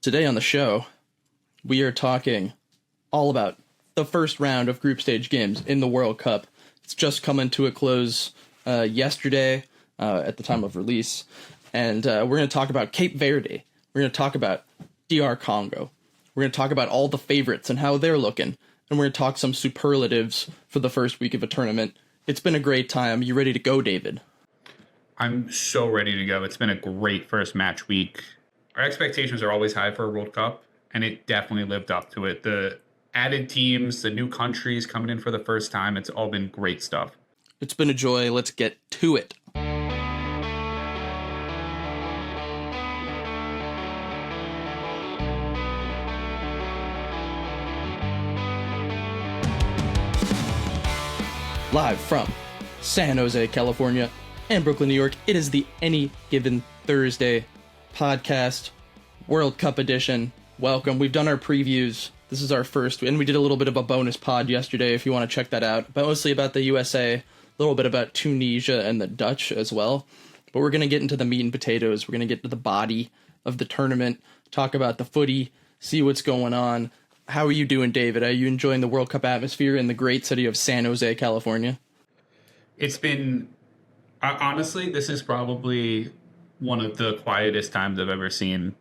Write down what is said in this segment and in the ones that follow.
Today on the show, we are talking all about the first round of group stage games in the World Cup. It's just coming to a close yesterday at the time of release. And we're going to talk about Cape Verde. We're going to talk about DR Congo. We're going to talk about all the favorites and how they're looking. And we're going to talk some superlatives for the first week of a tournament. It's been a great time. You ready to go, David? I'm so ready to go. It's been a great first match week. Our expectations are always high for a World Cup, and it definitely lived up to it. The added teams, the new countries coming in for the first time, it's all been great stuff. It's been a joy. Let's get to it. Live from San Jose, California, and Brooklyn, New York, it is the Any Given Thursday podcast, World Cup edition. Welcome. We've done our previews. This is our first, and we did a little bit of a bonus pod yesterday if you want to check that out. But mostly about the USA, a little bit about Tunisia and the Dutch as well. But we're going to get into the meat and potatoes. We're going to get to the body of the tournament, talk about the footy, see what's going on. How are you doing, David? Are you enjoying the World Cup atmosphere in the great city of San Jose, California? It's been, honestly, this is probably one of the quietest times I've ever seen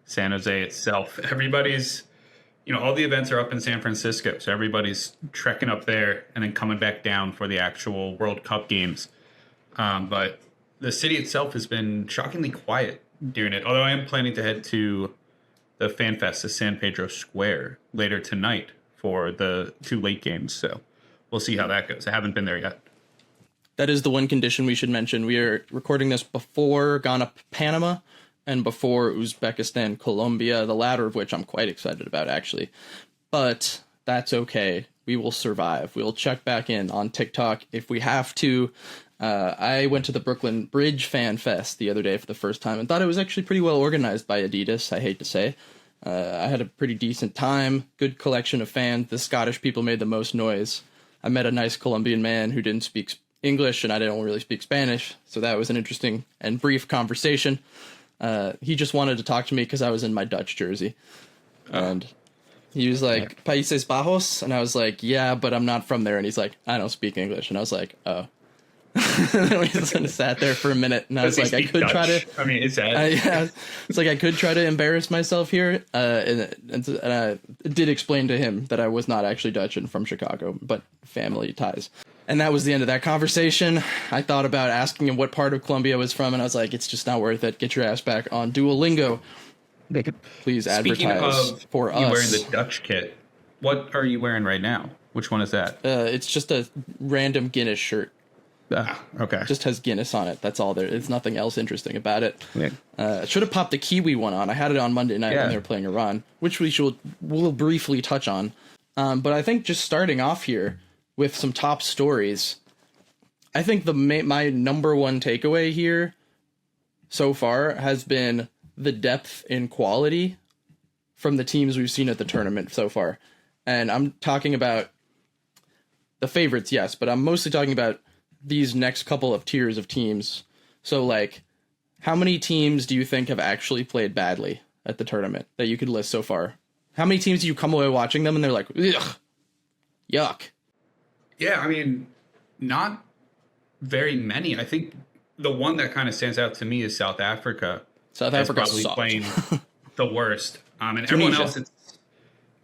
San Jose itself. Everybody's, all the events are up in San Francisco, so everybody's trekking up there and then coming back down for the actual World Cup games. But the city itself has been shockingly quiet during it, although I am planning to head to the Fan Fest to San Pedro Square later tonight for the two late games, so we'll see how that goes. I haven't been there yet. That is the one condition we should mention. We are recording this before Ghana, Panama, and before Uzbekistan, Colombia, the latter of which I'm quite excited about, actually. But that's okay. We will survive. We'll check back in on TikTok if we have to. I went to the Brooklyn Bridge Fan Fest the other day for the first time and thought it was actually pretty well organized by Adidas, I hate to say. I had a pretty decent time, good collection of fans. The Scottish people made the most noise. I met a nice Colombian man who didn't speak English, and I don't really speak Spanish, so that was an interesting and brief conversation. He just wanted to talk to me because I was in my Dutch jersey. And he was like, Países Bajos? And I was like, yeah, but I'm not from there. And he's like, I don't speak English. And I was like, oh. And then we just kind of sat there for a minute, and I was like, I could Dutch? Try to. I mean, it's sad. It's like I could try to embarrass myself here, and I did explain to him that I was not actually Dutch and from Chicago, but family ties. And that was the end of that conversation. I thought about asking him what part of Colombia I was from, and I was like, it's just not worth it. Get your ass back on Duolingo. They could please advertise for us. You wearing the Dutch kit. What are you wearing right now? Which one is that? It's just a random Guinness shirt. Okay. Just has Guinness on it. That's all there. There's nothing else interesting about it. Yeah. Should have popped the Kiwi one on. I had it on Monday night when they were playing Iran, which we'll briefly touch on. But I think just starting off here with some top stories, I think my number one takeaway here so far has been the depth in quality from the teams we've seen at the tournament so far. And I'm talking about the favorites, yes, but I'm mostly talking about these next couple of tiers of teams. So, like, how many teams do you think have actually played badly at the tournament that you could list so far? How many teams do you come away watching them and they're like, ugh, yuck? Yeah, I mean, not very many. I think the one that kind of stands out to me is South Africa. South Africa probably sucked. Playing the worst. And Tunisia. Everyone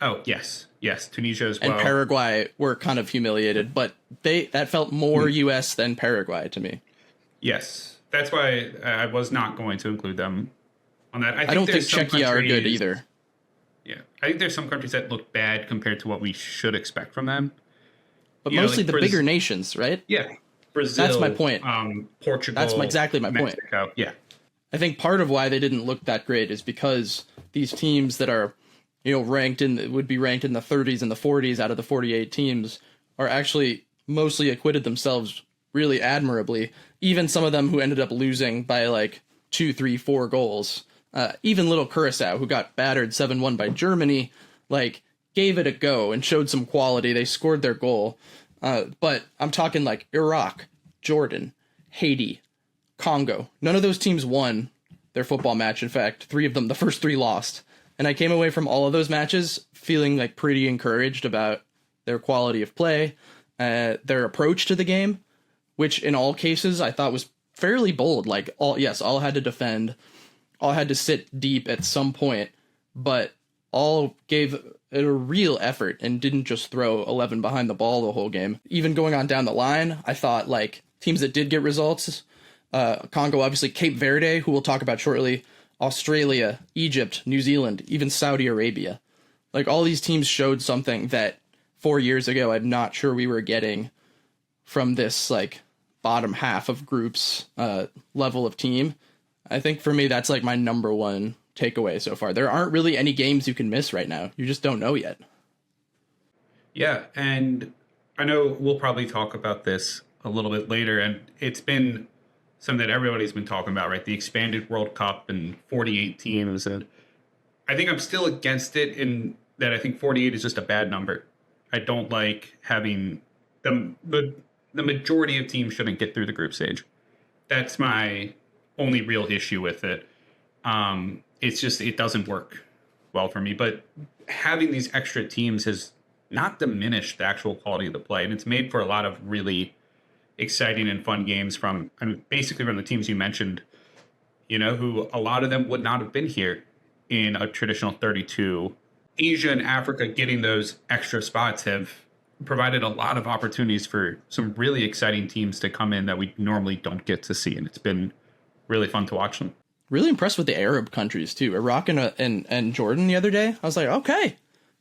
else, yes, Tunisia as well. And Paraguay were kind of humiliated, but that felt more U.S. than Paraguay to me. Yes, that's why I was not going to include them on that. I don't think Czechia are good either. Yeah, I think there's some countries that look bad compared to what we should expect from them. But mostly the bigger nations, right? Yeah, Brazil. That's my point. Portugal. That's exactly my Mexico. point. Yeah. I think part of why they didn't look that great is because these teams that are, would be ranked in the 30s and the 40s out of the 48 teams are actually mostly acquitted themselves really admirably. Even some of them who ended up losing by like 2, 3, 4 goals. Even little Curacao, who got battered 7-1 by Germany, gave it a go and showed some quality. They scored their goal. But I'm talking like Iraq, Jordan, Haiti, Congo. None of those teams won their football match. In fact, 3 of them, the first 3 lost. And I came away from all of those matches feeling like pretty encouraged about their quality of play, their approach to the game, which in all cases I thought was fairly bold. Like all had to defend, all had to sit deep at some point, but all gave it a real effort and didn't just throw 11 behind the ball the whole game. Even going on down the line, I thought like teams that did get results, Congo, obviously, Cape Verde, who we'll talk about shortly, Australia, Egypt, New Zealand, even Saudi Arabia. Like all these teams showed something that 4 years ago I'm not sure we were getting from this like bottom half of groups level of team. I think for me that's like my number one takeaway so far. There aren't really any games you can miss right now. You just don't know yet. Yeah, and I know we'll probably talk about this a little bit later, and it's been something that everybody's been talking about, right? The expanded World Cup and 48 teams. And I think I'm still against it in that I think 48 is just a bad number. I don't like having the majority of teams shouldn't get through the group stage. That's my only real issue with it. It's just, it doesn't work well for me. But having these extra teams has not diminished the actual quality of the play. And it's made for a lot of really exciting and fun games from, I mean, basically from the teams you mentioned, you know, who a lot of them would not have been here in a traditional 32. Asia and Africa getting those extra spots have provided a lot of opportunities for some really exciting teams to come in that we normally don't get to see. And it's been really fun to watch them. Really impressed with the Arab countries too. Iraq and Jordan the other day. I was like, okay,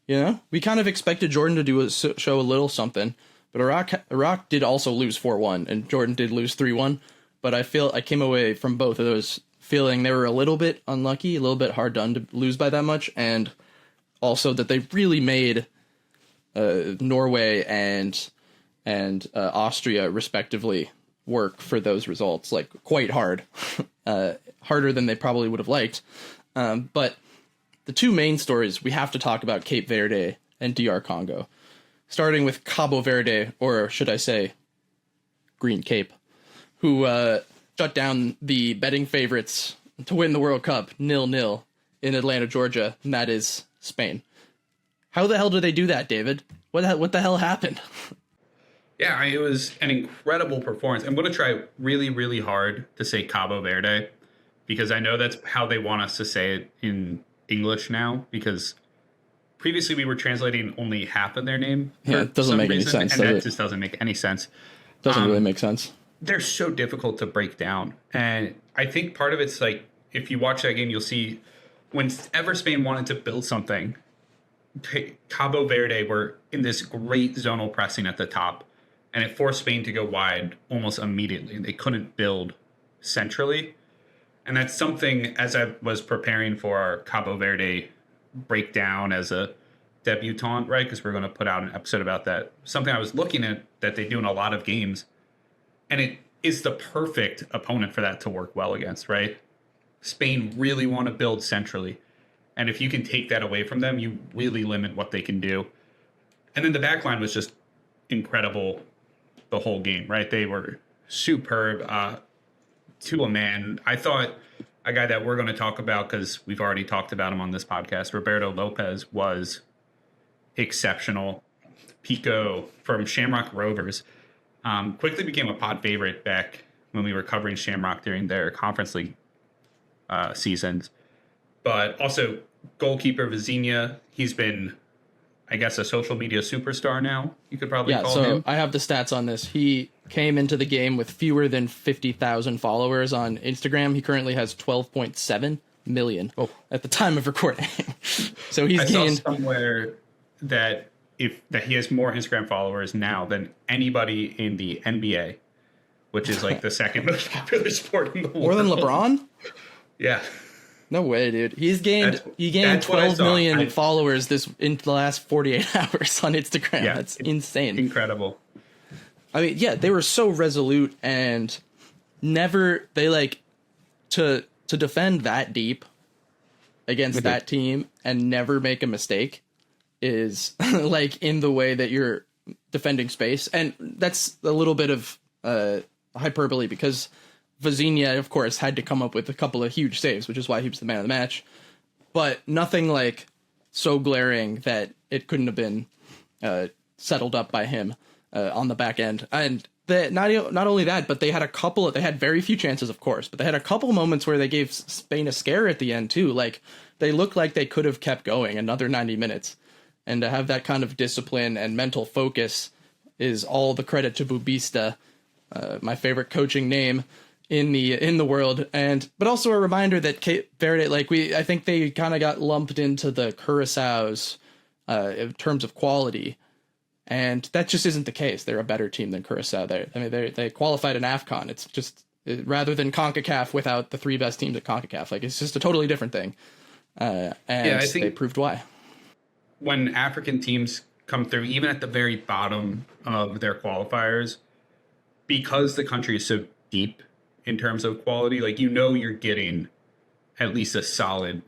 you know, we kind of expected Jordan to show a little something, but Iraq did also lose 4-1 and Jordan did lose 3-1. But I came away from both of those feeling they were a little bit unlucky, a little bit hard done to lose by that much, and also that they really made Norway and Austria respectively work for those results, like quite hard. Harder than they probably would have liked. But the two main stories, we have to talk about Cape Verde and DR Congo. Starting with Cabo Verde, or should I say Green Cape, who shut down the betting favorites to win the World Cup 0-0 in Atlanta, Georgia, and that is Spain. How the hell did they do that, David? What the hell happened? Yeah, it was an incredible performance. I'm going to try really, really hard to say Cabo Verde, because I know that's how they want us to say it in English now, because previously we were translating only half of their name. Yeah, it doesn't make any sense. And that just doesn't make any sense. Doesn't really make sense. They're so difficult to break down. And I think part of it's like, if you watch that game, you'll see whenever Spain wanted to build something, Cabo Verde were in this great zonal pressing at the top, and it forced Spain to go wide almost immediately. They couldn't build centrally. And that's something, as I was preparing for our Cabo Verde breakdown as a debutante, right? Because we're going to put out an episode about that. Something I was looking at that they do in a lot of games. And it is the perfect opponent for that to work well against, right? Spain really want to build centrally. And if you can take that away from them, you really limit what they can do. And then the back line was just incredible the whole game, right? They were superb to a man. I thought a guy that we're going to talk about, because we've already talked about him on this podcast, Roberto Lopez, was exceptional. Pico from Shamrock Rovers quickly became a pod favorite back when we were covering Shamrock during their Conference League seasons. But also goalkeeper Vozinha, he's been, I guess, a social media superstar now. You could probably call him. Yeah, so I have the stats on this. He came into the game with fewer than 50,000 followers on Instagram. He currently has 12.7 million at the time of recording. So he's gained saw somewhere that he has more Instagram followers now than anybody in the NBA, which is like the second most popular sport in the world. More than LeBron? Yeah. No way, dude. He gained 12 million followers in the last 48 hours on Instagram. Yeah, that's insane. Incredible. I mean, yeah, they were so resolute, and to defend that deep against that team and never make a mistake is like in the way that you're defending space. And that's a little bit of hyperbole, because Vozinha, of course, had to come up with a couple of huge saves, which is why he was the man of the match. but nothing like so glaring that it couldn't have been settled up by him on the back end. And not only that, but they had very few chances, of course, but they had a couple moments where they gave Spain a scare at the end too. Like, they looked like they could have kept going another 90 minutes. And to have that kind of discipline and mental focus is all the credit to Bubista, my favorite coaching name in the world. But also a reminder that Cape Verde, I think they kind of got lumped into the Curaçao's in terms of quality. And that just isn't the case. They're a better team than Curaçao. They qualified in AFCON. It's just, rather than CONCACAF without the 3 best teams at CONCACAF. Like, it's just a totally different thing. I think they proved why. When African teams come through, even at the very bottom of their qualifiers, because the country is so deep in terms of quality, like, you're getting at least a solid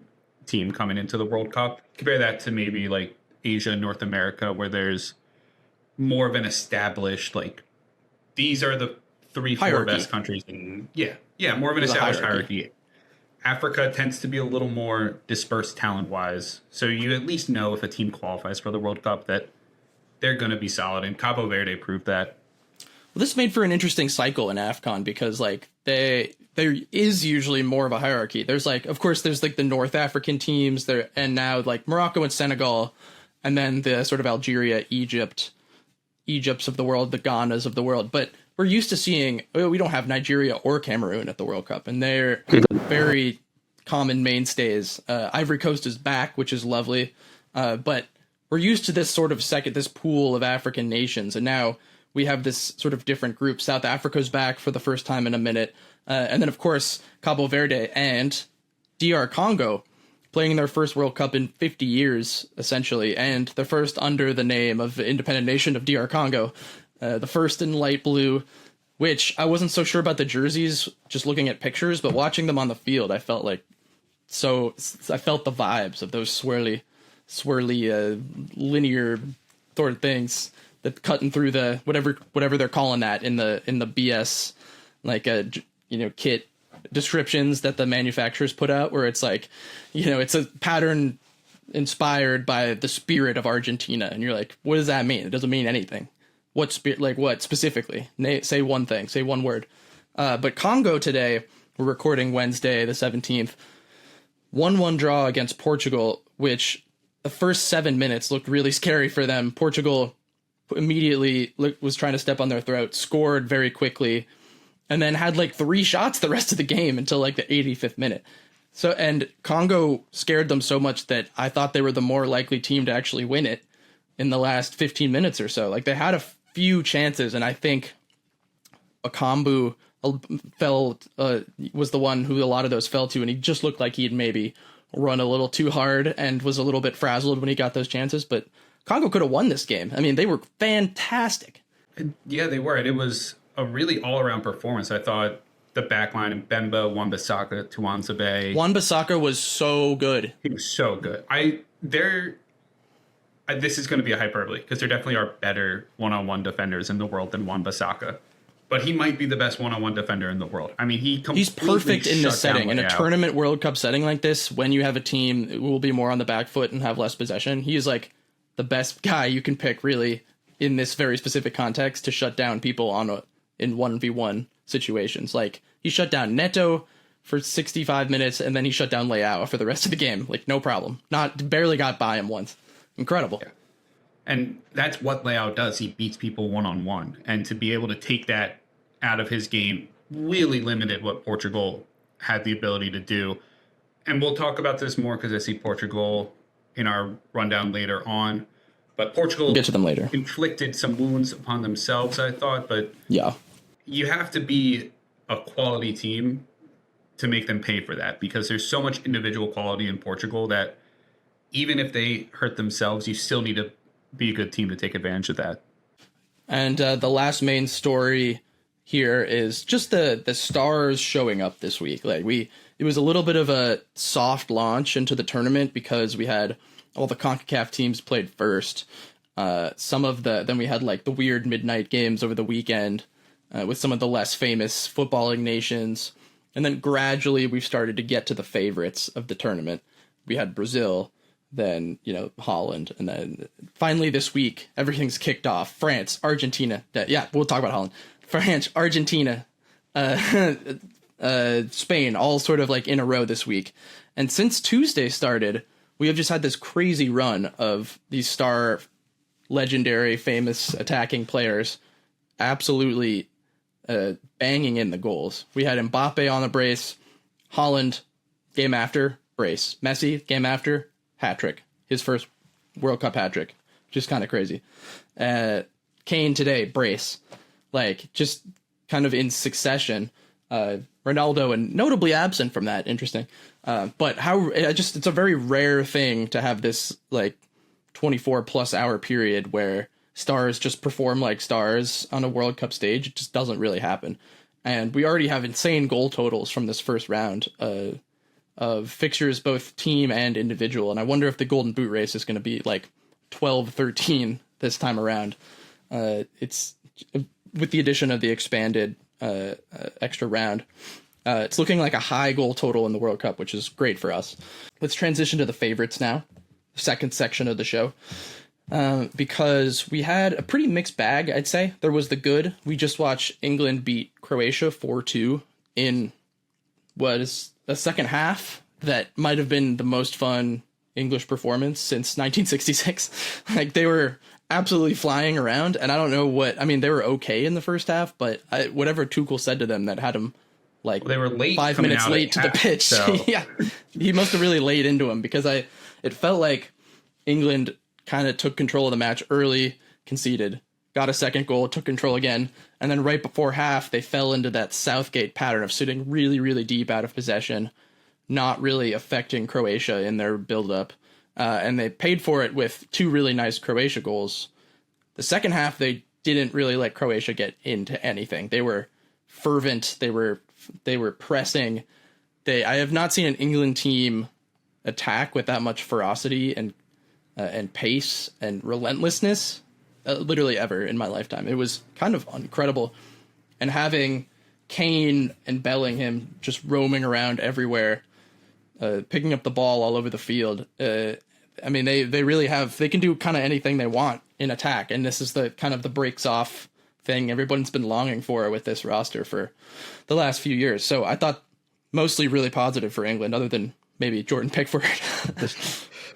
team coming into the World Cup. Compare that to maybe like Asia and North America, where there's more of an established, like, these are the 3-4 best countries. More of an established hierarchy. Africa tends to be a little more dispersed talent-wise, so you at least know if a team qualifies for the World Cup that they're going to be solid, and Cabo Verde proved that. Well, this made for an interesting cycle in AFCON because, like, there is usually more of a hierarchy. There's, like, of course, there's, like, the North African teams there, and now, like, Morocco and Senegal, and then the sort of Algeria, Egypts of the world, the Ghanas of the world. But we're used to seeing, we don't have Nigeria or Cameroon at the World Cup, and they're very common mainstays. Ivory Coast is back, which is lovely, but we're used to this sort of this pool of African nations, and now we have this sort of different group. South Africa's back for the first time in a minute, and then, of course, Cabo Verde and DR Congo playing their first World Cup in 50 years, essentially, and the first under the name of independent nation of DR Congo, the first in light blue, which I wasn't so sure about the jerseys just looking at pictures, but watching them on the field, I felt the vibes of those swirly, linear sort of things that cutting through the whatever they're calling that in the BS, like kit descriptions that the manufacturers put out, where it's like, it's a pattern inspired by the spirit of Argentina, and you're like, what does that mean? It doesn't mean anything. What spirit? Like, what specifically? Say one thing. Say one word. But Congo today, we're recording Wednesday the 17th, 1-1 draw against Portugal, which the first 7 minutes looked really scary for them. Portugal immediately was trying to step on their throat, scored very quickly, and then had like 3 shots the rest of the game until like the 85th minute. So, and Congo scared them so much that I thought they were the more likely team to actually win it in the last 15 minutes or so. Like, they had a few chances, and I think Akambu was the one who a lot of those fell to, and he just looked like he'd maybe run a little too hard and was a little bit frazzled when he got those chances. But Congo could have won this game. I mean, they were fantastic. Yeah, they were. And it was a really all-around performance. I thought the backline of Bemba, Wan-Bissaka, Tuanzebe. Wan-Bissaka was so good. He was so good. This is going to be a hyperbole, because there definitely are better one-on-one defenders in the world than Wan-Bissaka. But he might be the best one-on-one defender in the world. I mean, he's perfect in this setting. In a tournament World Cup setting like this, when you have a team who will be more on the back foot and have less possession, he is like the best guy you can pick, really, in this very specific context to shut down people in 1v1 situations. Like, he shut down Neto for 65 minutes, and then he shut down Leao for the rest of the game. Like, no problem. Barely got by him once. Incredible. Yeah. And that's what Leao does. He beats people one-on-one. And to be able to take that out of his game really limited what Portugal had the ability to do. And we'll talk about this more because I see Portugal in our rundown later on. But Portugal get to them later. Inflicted some wounds upon themselves, I thought. But yeah, you have to be a quality team to make them pay for that, because there's so much individual quality in Portugal that even if they hurt themselves, you still need to be a good team to take advantage of that. And the last main story here is just the stars showing up this week. Like, it was a little bit of a soft launch into the tournament because we had all the CONCACAF teams played first. Then we had like the weird midnight games over the weekend with some of the less famous footballing nations. And then gradually we've started to get to the favorites of the tournament. we had Brazil, then, Holland, and then finally this week, everything's kicked off. France, Argentina. Yeah, we'll talk about Holland. France, Argentina, Spain, all sort of like in a row this week. And since Tuesday started, we have just had this crazy run of these star, legendary, famous attacking players absolutely banging in the goals. We had Mbappe on the brace, Holland, game after, brace. Messi, game after, hat trick. His first World Cup hat trick. Just kind of crazy. Kane today, brace. Like, just kind of in succession. Ronaldo, and notably absent from that. Interesting. But it's a very rare thing to have this, like, 24 plus hour period where stars just perform like stars on a World Cup stage. It just doesn't really happen. And we already have insane goal totals from this first round of fixtures, both team and individual. And I wonder if the Golden Boot race is going to be like 12-13 this time around. It's with the addition of the expanded extra round. It's looking like a high goal total in the World Cup, which is great for us. Let's transition to the favorites now, the second section of the show. Because we had a pretty mixed bag, I'd say. There was the good. We just watched England beat Croatia 4-2 in what is a second half that might have been the most fun English performance since 1966. Like, they were absolutely flying around, and I don't know they were okay in the first half, but whatever Tuchel said to them that had them they were late 5 minutes late to the pitch. So. Yeah, he must have really laid into him, because it felt like England kind of took control of the match early, conceded, got a second goal, took control again, and then right before half, they fell into that Southgate pattern of sitting really, really deep out of possession, not really affecting Croatia in their build-up, and they paid for it with two really nice Croatia goals. The second half, they didn't really let Croatia get into anything. They were fervent, they were pressing. I have not seen an England team attack with that much ferocity and pace and relentlessness literally ever in my lifetime. It was kind of incredible. And having Kane and Bellingham just roaming around everywhere, picking up the ball all over the field. They really they can do kind of anything they want in attack. And this is the kind of the breaks off thing everyone's been longing for with this roster for the last few years. So I thought mostly really positive for England, other than maybe Jordan Pickford.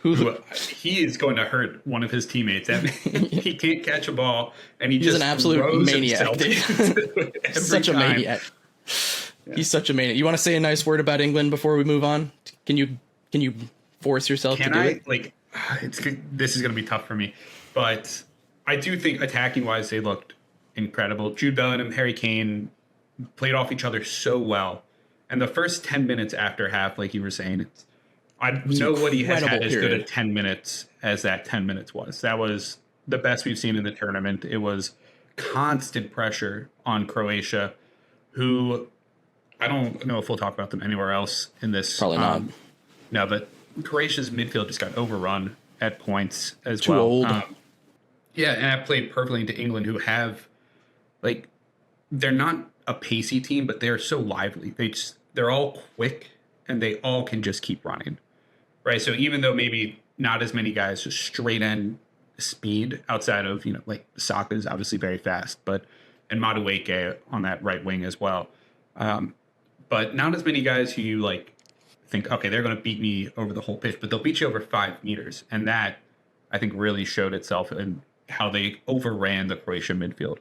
He is going to hurt one of his teammates. He can't catch a ball, and he's just an absolute maniac. Such a maniac. Yeah. He's such a maniac. You want to say a nice word about England before we move on? Can you force yourself to do it? This is going to be tough for me, but I do think attacking wise they looked incredible. Jude Bellingham, Harry Kane played off each other so well, and the first 10 minutes after half, like you were saying, nobody has had as good a 10 minutes as that 10 minutes was. That was the best we've seen in the tournament. It was constant pressure on Croatia, who I don't know if we'll talk about them anywhere else in this. Probably not. No, but Croatia's midfield just got overrun at points as Too well. Old. Yeah, and that played perfectly into England, who have, they're not a pacey team, but they're so lively. They're all quick, and they all can just keep running. Right, so even though maybe not as many guys just straight end speed outside of Saka is obviously very fast, and Madueke on that right wing as well, but not as many guys who you think, okay, they're going to beat me over the whole pitch, but they'll beat you over 5 meters, and that I think really showed itself in how they overran the Croatian midfield.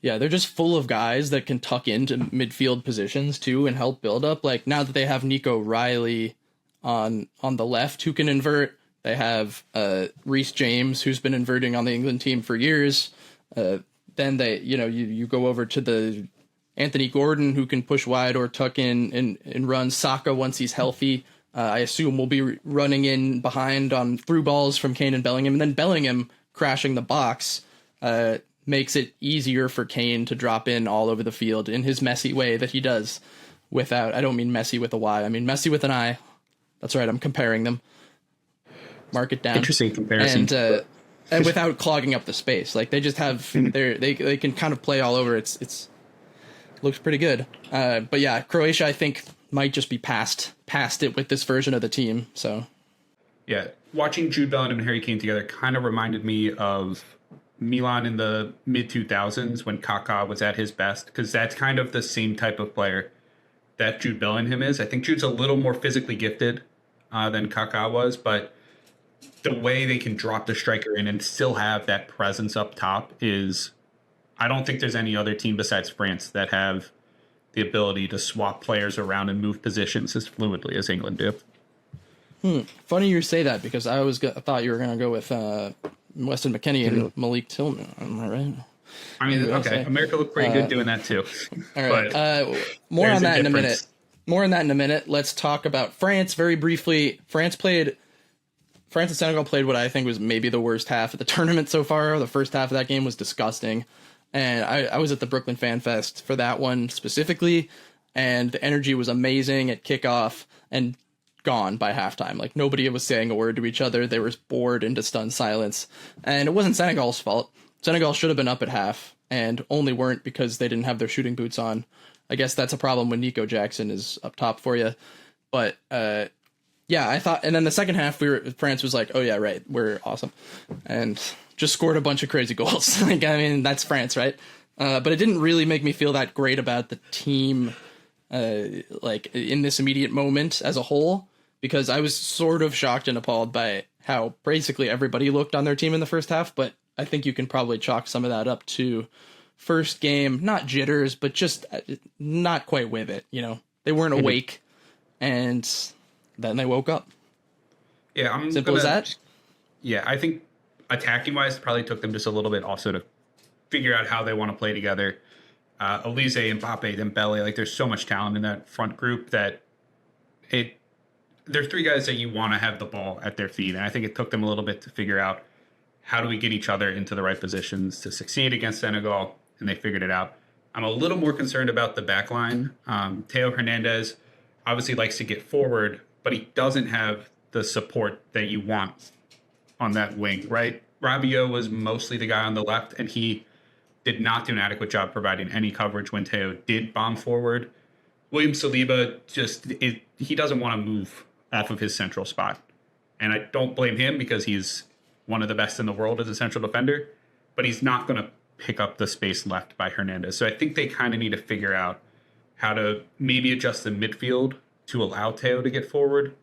Yeah, they're just full of guys that can tuck into midfield positions too and help build up. Like, now that they have Nico Riley on the left who can invert, they have Reece James, who's been inverting on the England team for years. Then they, you go over to the Anthony Gordon, who can push wide or tuck in and run. Saka, once he's healthy, I assume will be running in behind on through balls from Kane and Bellingham, and then Bellingham crashing the box makes it easier for Kane to drop in all over the field in his messy way that he does without, I don't mean Messi with a Y, I mean Messi with an I. That's right, I'm comparing them. Mark it down. Interesting comparison. And without clogging up the space. Like, they just have, they can kind of play all over. It's looks pretty good. But yeah, Croatia, I think might just be past it with this version of the team. So yeah, watching Jude Bellingham and Harry Kane together kind of reminded me of Milan in the mid 2000s when Kaká was at his best, because that's kind of the same type of player that Jude Bellingham is. I think Jude's a little more physically gifted than Kaká was, but the way they can drop the striker in and still have that presence up top is, I don't think there's any other team besides France that have the ability to swap players around and move positions as fluidly as England do. Funny you say that, because I thought you were going to go with Weston McKennie and Malik Tillman. Am I right? I mean, okay, America looked pretty good doing that too. All right. More on that in a minute. More on that in a minute. Let's talk about France very briefly. France and Senegal played what I think was maybe the worst half of the tournament so far. The first half of that game was disgusting. And I was at the Brooklyn Fan Fest for that one specifically. And the energy was amazing at kickoff and gone by halftime. Like, nobody was saying a word to each other. They were bored into stunned silence. And it wasn't Senegal's fault. Senegal should have been up at half and only weren't because they didn't have their shooting boots on. I guess that's a problem when Nico Jackson is up top for you. But, yeah, I thought, and then the second half, France was like, oh yeah, right, we're awesome. And just scored a bunch of crazy goals. Like, I mean, that's France, right? But it didn't really make me feel that great about the team, like, in this immediate moment as a whole, because I was sort of shocked and appalled by how basically everybody looked on their team in the first half. But I think you can probably chalk some of that up to first game, not jitters, but just not quite with it. You know, they weren't awake, and then they woke up. Yeah, simple as that. Yeah, I think attacking wise, probably took them just a little bit also to figure out how they want to play together. Elise, Mbappe, Dembele, like, there's so much talent in that front group that there's three guys that you want to have the ball at their feet, and I think it took them a little bit to figure out how do we get each other into the right positions to succeed against Senegal, and they figured it out. I'm a little more concerned about the back line. Theo Hernandez obviously likes to get forward, but he doesn't have the support that you want on that wing, right? Rabiot was mostly the guy on the left, and he did not do an adequate job providing any coverage when Theo did bomb forward. William Saliba he doesn't want to move off of his central spot. And I don't blame him, because he's one of the best in the world as a central defender, but he's not going to pick up the space left by Hernandez. So I think they kind of need to figure out how to maybe adjust the midfield to allow Theo to get forward,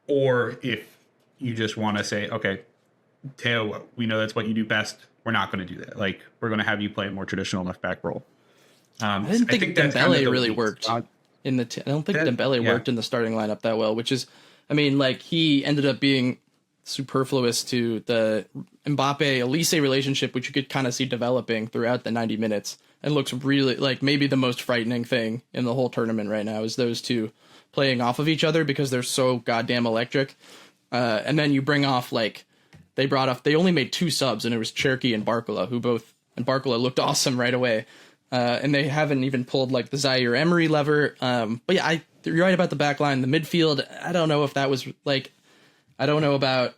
or if you just want to say, okay, Theo, we know that's what you do best. We're not going to do that. Like, we're going to have you play a more traditional left back role. I didn't think Dembele really worked in the. I don't think Dembele worked in the starting lineup that well, which is, I mean, like, he ended up being superfluous to the Mbappe-Elise relationship, which you could kind of see developing throughout the 90 minutes, and looks really like maybe the most frightening thing in the whole tournament right now is those two playing off of each other, because they're so goddamn electric. And then you bring off, like, they only made two subs, and it was Cherki and Barcola, and Barcola looked awesome right away. And they haven't even pulled, like, the Zaire Emery lever. But yeah, you're right about the back line. The midfield, I don't know if that was, like, I don't know about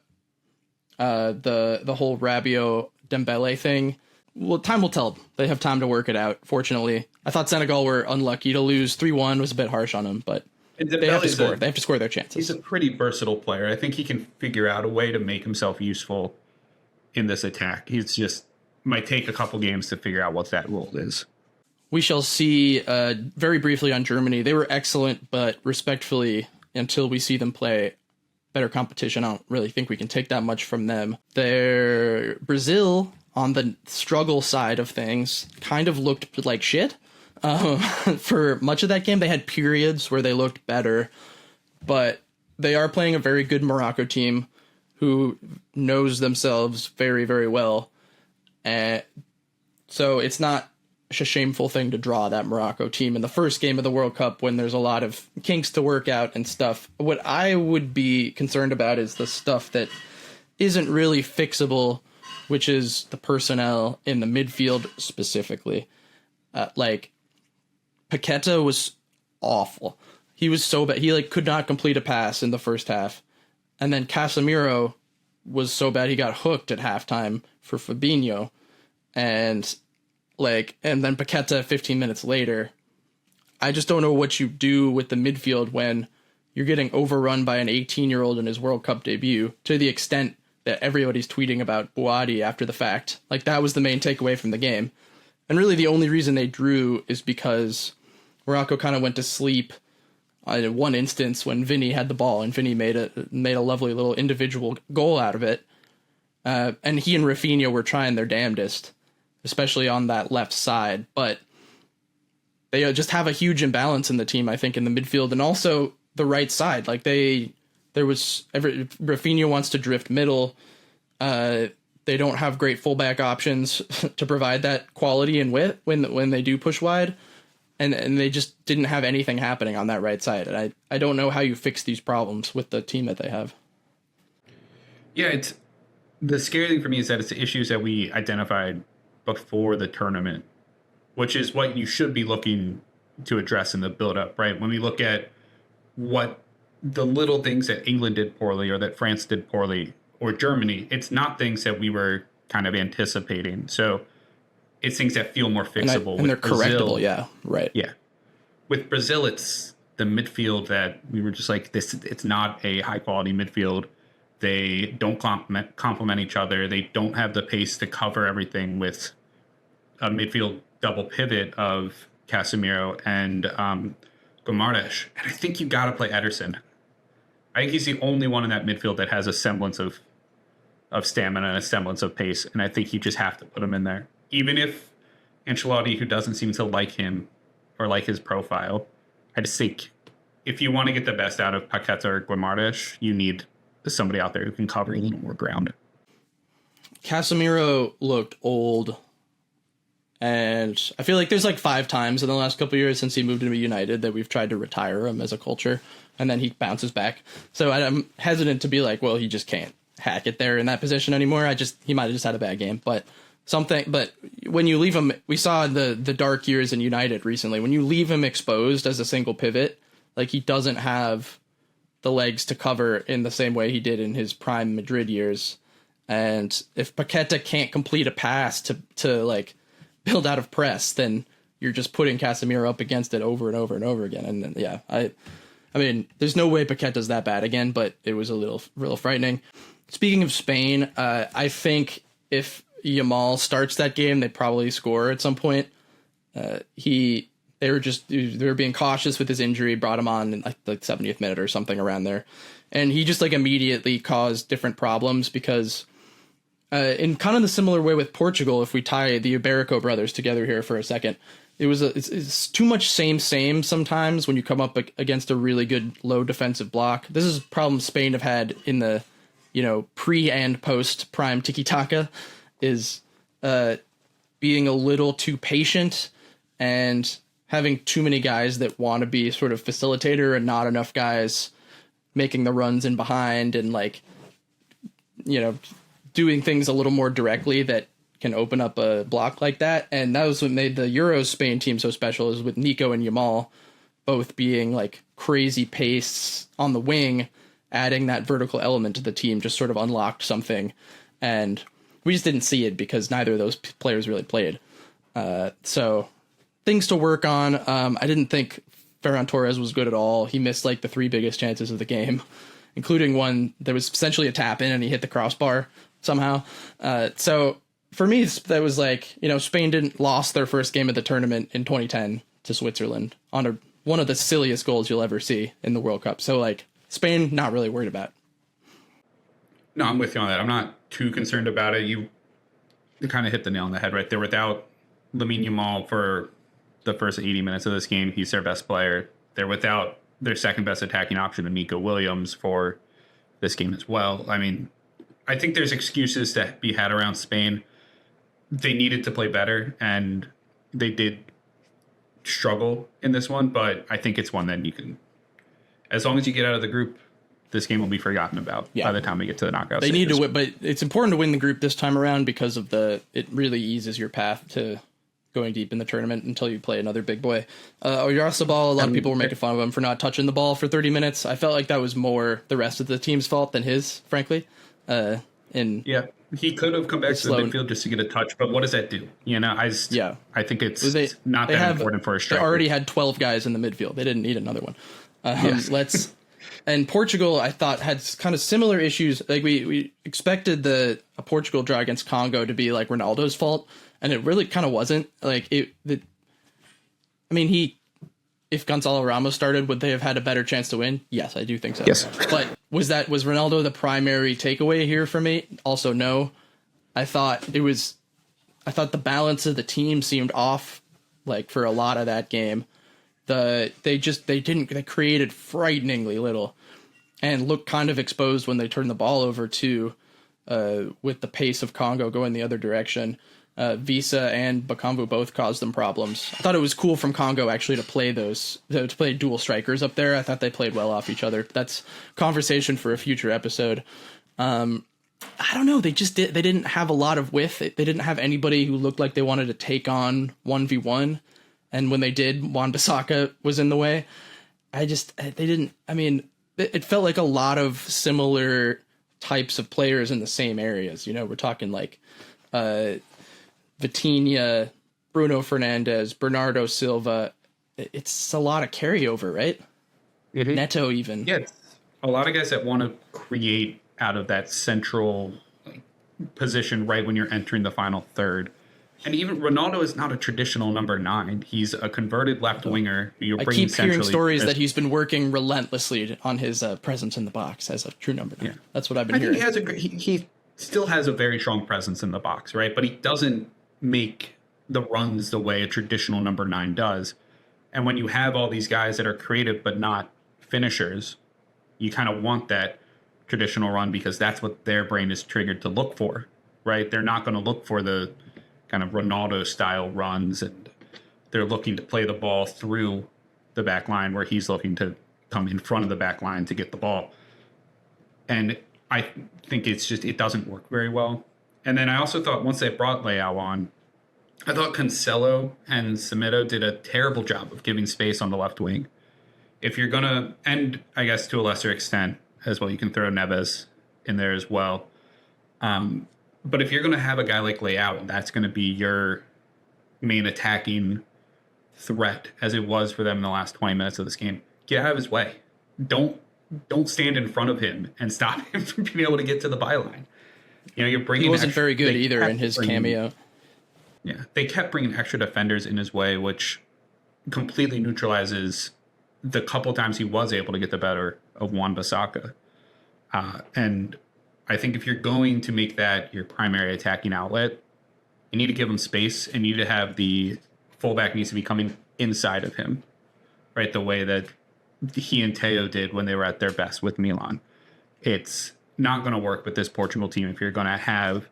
the whole Rabiot Dembele thing. Well, time will tell. They have time to work it out, fortunately. I thought Senegal were unlucky to lose. 3-1 was a bit harsh on them, but they have to score. They have to score their chances. He's a pretty versatile player. I think he can figure out a way to make himself useful in this attack. He's just might take a couple games to figure out what that role is. We shall see. Very briefly on Germany. They were excellent, but respectfully, until we see them play better competition, I don't really think we can take that much from them. Brazil, on the struggle side of things, kind of looked like shit. For much of that game, they had periods where they looked better, but they are playing a very good Morocco team who knows themselves very, very well. So it's not a shameful thing to draw that Morocco team in the first game of the World Cup when there's a lot of kinks to work out and stuff. What I would be concerned about is the stuff that isn't really fixable, which is the personnel in the midfield specifically. Like, Paqueta was awful. He was so bad. He, like, could not complete a pass in the first half. And then Casemiro was so bad he got hooked at halftime for Fabinho. And then Paqueta 15 minutes later. I just don't know what you do with the midfield when you're getting overrun by an 18-year-old in his World Cup debut to the extent that everybody's tweeting about Buadi after the fact. Like, that was the main takeaway from the game. And really the only reason they drew is because Morocco kind of went to sleep in one instance when Vinny had the ball, and Vinny made a lovely little individual goal out of it. And he and Rafinha were trying their damnedest, especially on that left side. But they just have a huge imbalance in the team, I think, in the midfield and also the right side. Like, Rafinha wants to drift middle. They don't have great fullback options to provide that quality and width when they do push wide. And they just didn't have anything happening on that right side. And I don't know how you fix these problems with the team that they have. Yeah, the scary thing for me is that it's the issues that we identified before the tournament, which is what you should be looking to address in the build-up, right? When we look at what the little things that England did poorly or that France did poorly or Germany, it's not things that we were kind of anticipating. So it's things that feel more fixable. And they're correctable, yeah, right. Yeah. With Brazil, it's the midfield that we were just like, this. It's not a high-quality midfield. They don't complement each other. They don't have the pace to cover everything with a midfield double pivot of Casemiro and Gomardes. And I think you got to play Ederson. I think he's the only one in that midfield that has a semblance of stamina and a semblance of pace. And I think you just have to put him in there. Even if Ancelotti, who doesn't seem to like him or like his profile, I just think if you want to get the best out of Paqueta or Gomardes, you need somebody out there who can cover a little more ground. Casemiro looked old. And I feel like there's like 5 times in the last couple of years since he moved into United that we've tried to retire him as a culture, and then he bounces back. So I'm hesitant to be like, well, he just can't hack it there in that position anymore. He might have just had a bad game, but when you leave him, we saw the dark years in United recently, when you leave him exposed as a single pivot, like, he doesn't have the legs to cover in the same way he did in his prime Madrid years. And if Paqueta can't complete a pass to like build out of press, then you're just putting Casemiro up against it over and over and over again. And yeah, I mean, there's no way Paqueta's that bad again, but it was a real frightening. Speaking of Spain, I think if Yamal starts that game, they probably score at some point. They were being cautious with his injury, brought him on in like the 70th minute or something around there. And he just like immediately caused different problems because in kind of the similar way with Portugal, if we tie the Iberico brothers together here for a second, it's too much same sometimes when you come up against a really good low defensive block. This is a problem Spain have had in the, pre and post prime tiki-taka, is being a little too patient and having too many guys that want to be sort of facilitator and not enough guys making the runs in behind and like, doing things a little more directly that can open up a block like that. And that was what made the Euros Spain team so special, is with Nico and Yamal both being like crazy pace on the wing, adding that vertical element to the team just sort of unlocked something. And we just didn't see it because neither of those players really played. So things to work on. I didn't think Ferran Torres was good at all. He missed like the 3 biggest chances of the game, including one that was essentially a tap in and he hit the crossbar somehow. So for me, that was like, Spain lost their first game of the tournament in 2010 to Switzerland on one of the silliest goals you'll ever see in the World Cup. So like, Spain, not really worried about. No, I'm with you on that. I'm not too concerned about it. You kind of hit the nail on the head right there. Without Lamine Yamal for the first 80 minutes of this game, he's their best player. They're without their second best attacking option, Nico Williams, for this game as well. I mean, I think there's excuses to be had around Spain. They needed to play better, and they did struggle in this one, but I think it's one that you can, as long as you get out of the group, this game will be forgotten about by the time we get to the knockout stages. They need to win, but it's important to win the group this time around because of it really eases your path to going deep in the tournament until you play another big boy. Oyarzabal, a lot of people were making fun of him for not touching the ball for 30 minutes. I felt like that was more the rest of the team's fault than his, frankly. Yeah, He could have come back to the midfield just to get a touch, but what does that do? I think it's not that important for a striker. They already had 12 guys in the midfield. They didn't need another one. Yes. And Portugal, I thought, had kind of similar issues. Like we expected a Portugal draw against Congo to be like Ronaldo's fault, and it really kind of wasn't. Like if Gonzalo Ramos started, would they have had a better chance to win? Yes, I do think so. Yes. But was Ronaldo the primary takeaway here for me? Also, no. I thought the balance of the team seemed off, like, for a lot of that game. They created frighteningly little and looked kind of exposed when they turned the ball over too, with the pace of Congo going the other direction. Visa and Bakambu both caused them problems. I thought it was cool from Congo actually to play dual strikers up there. I thought they played well off each other. That's conversation for a future episode. I don't know. They didn't have a lot of width. They didn't have anybody who looked like they wanted to take on 1v1. And when they did, Wan-Bissaka was in the way. It felt like a lot of similar types of players in the same areas. You know, we're talking like, Vozinha, Bruno Fernandes, Bernardo Silva. It's a lot of carryover, right? Mm-hmm. Neto even. Yeah, a lot of guys that want to create out of that central position right when you're entering the final third. And even Ronaldo is not a traditional number 9. He's a converted left winger. I keep hearing stories that he's been working relentlessly on his presence in the box as a true number 9. Yeah. That's what I've been hearing. He still has a very strong presence in the box, right? But he doesn't make the runs the way a traditional number 9 does. And when you have all these guys that are creative but not finishers, you kind of want that traditional run because that's what their brain is triggered to look for, right? They're not going to look for the kind of Ronaldo style runs, and they're looking to play the ball through the back line where he's looking to come in front of the back line to get the ball. And I think it doesn't work very well. And then I also thought once they brought Leao on, I thought Cancelo and Semedo did a terrible job of giving space on the left wing. If you're going to, and I guess to a lesser extent as well, you can throw Neves in there as well. But if you're going to have a guy like Leao, and that's going to be your main attacking threat, as it was for them in the last 20 minutes of this game, get out of his way. Don't stand in front of him and stop him from being able to get to the byline. You know, you're bringing. He wasn't very good either in his cameo. Yeah, they kept bringing extra defenders in his way, which completely neutralizes the couple times he was able to get the better of Wan-Bissaka. And I think if you're going to make that your primary attacking outlet, you need to give him space, and you need to have the fullback needs to be coming inside of him, right? The way that he and Teo did when they were at their best with Milan. It's not going to work with this Portugal team if you're going to have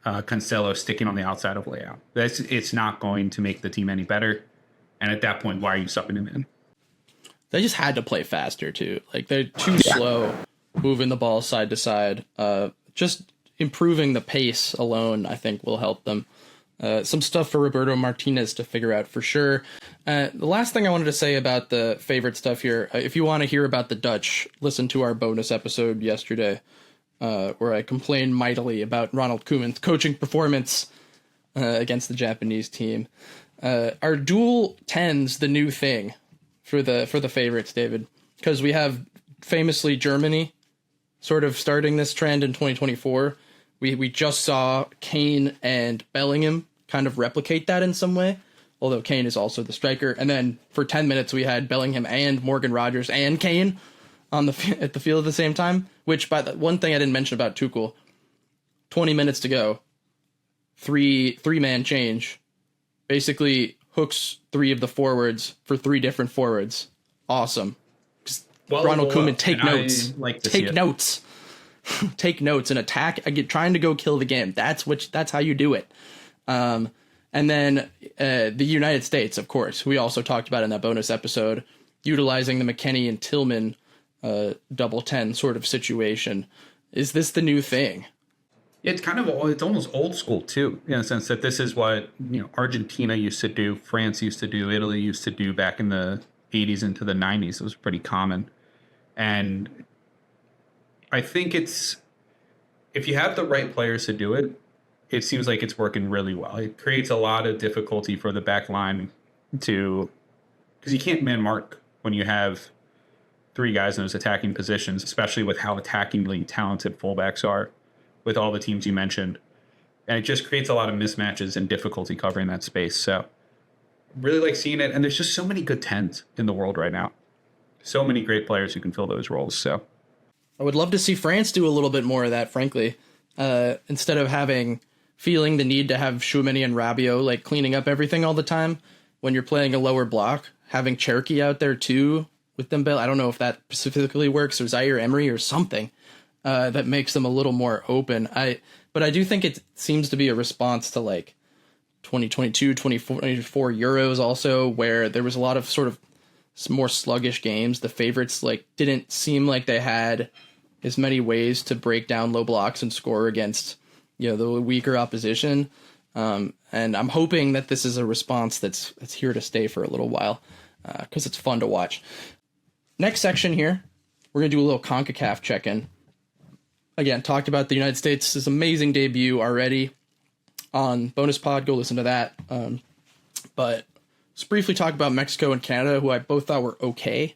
Cancelo sticking on the outside of Leao. It's not going to make the team any better. And at that point, why are you subbing him in? They just had to play faster, too. Like, they're too slow moving the ball side to side. Just improving the pace alone, I think, will help them. Some stuff for Roberto Martinez to figure out for sure. The last thing I wanted to say about the favorite stuff here, if you want to hear about the Dutch, listen to our bonus episode yesterday, where I complained mightily about Ronald Koeman's coaching performance against the Japanese team. Are dual 10s the new thing for the favorites, David? Because we have famously Germany sort of starting this trend in 2024. We just saw Kane and Bellingham kind of replicate that in some way, although Kane is also the striker. And then for 10 minutes, we had Bellingham and Morgan Rogers and Kane on at the field at the same time, which by the one thing I didn't mention about Tuchel, 20 minutes to go, three-man change, basically hooks 3 of the forwards for 3 different forwards. Awesome. Ronald Koeman, take notes. Take notes. Take notes and attack. Trying to go kill the game. That's how you do it. And then the United States, of course, we also talked about in that bonus episode, utilizing the McKennie and Tillman double 10 sort of situation. Is this the new thing? It's almost old school too, in the sense that this is what Argentina used to do, France used to do, Italy used to do back in the 80s into the 90s. It was pretty common. And I think it's if you have the right players to do it, it seems like it's working really well. It creates a lot of difficulty for the back line because you can't man mark when you have three guys in those attacking positions, especially with how attackingly talented fullbacks are with all the teams you mentioned. And it just creates a lot of mismatches and difficulty covering that space. So really like seeing it. And there's just so many good 10s in the world right now. So many great players who can fill those roles. So I would love to see France do a little bit more of that, frankly. Instead of feeling the need to have Tchouaméni and Rabiot like cleaning up everything all the time when you're playing a lower block, having Cherki out there too with Dembele. I don't know if that specifically works, or Zaire Emery or something that makes them a little more open. But I do think it seems to be a response to like 2022, 2024 Euros also, where there was a lot of sort of more sluggish games. The favorites like didn't seem like they had as many ways to break down low blocks and score against, the weaker opposition. And I'm hoping that this is a response that's here to stay for a little while, because it's fun to watch. Next section here, we're going to do a little CONCACAF check-in. Again, talked about the United States' amazing debut already on Bonus Pod. Go listen to that. But let's briefly talk about Mexico and Canada, who I both thought were okay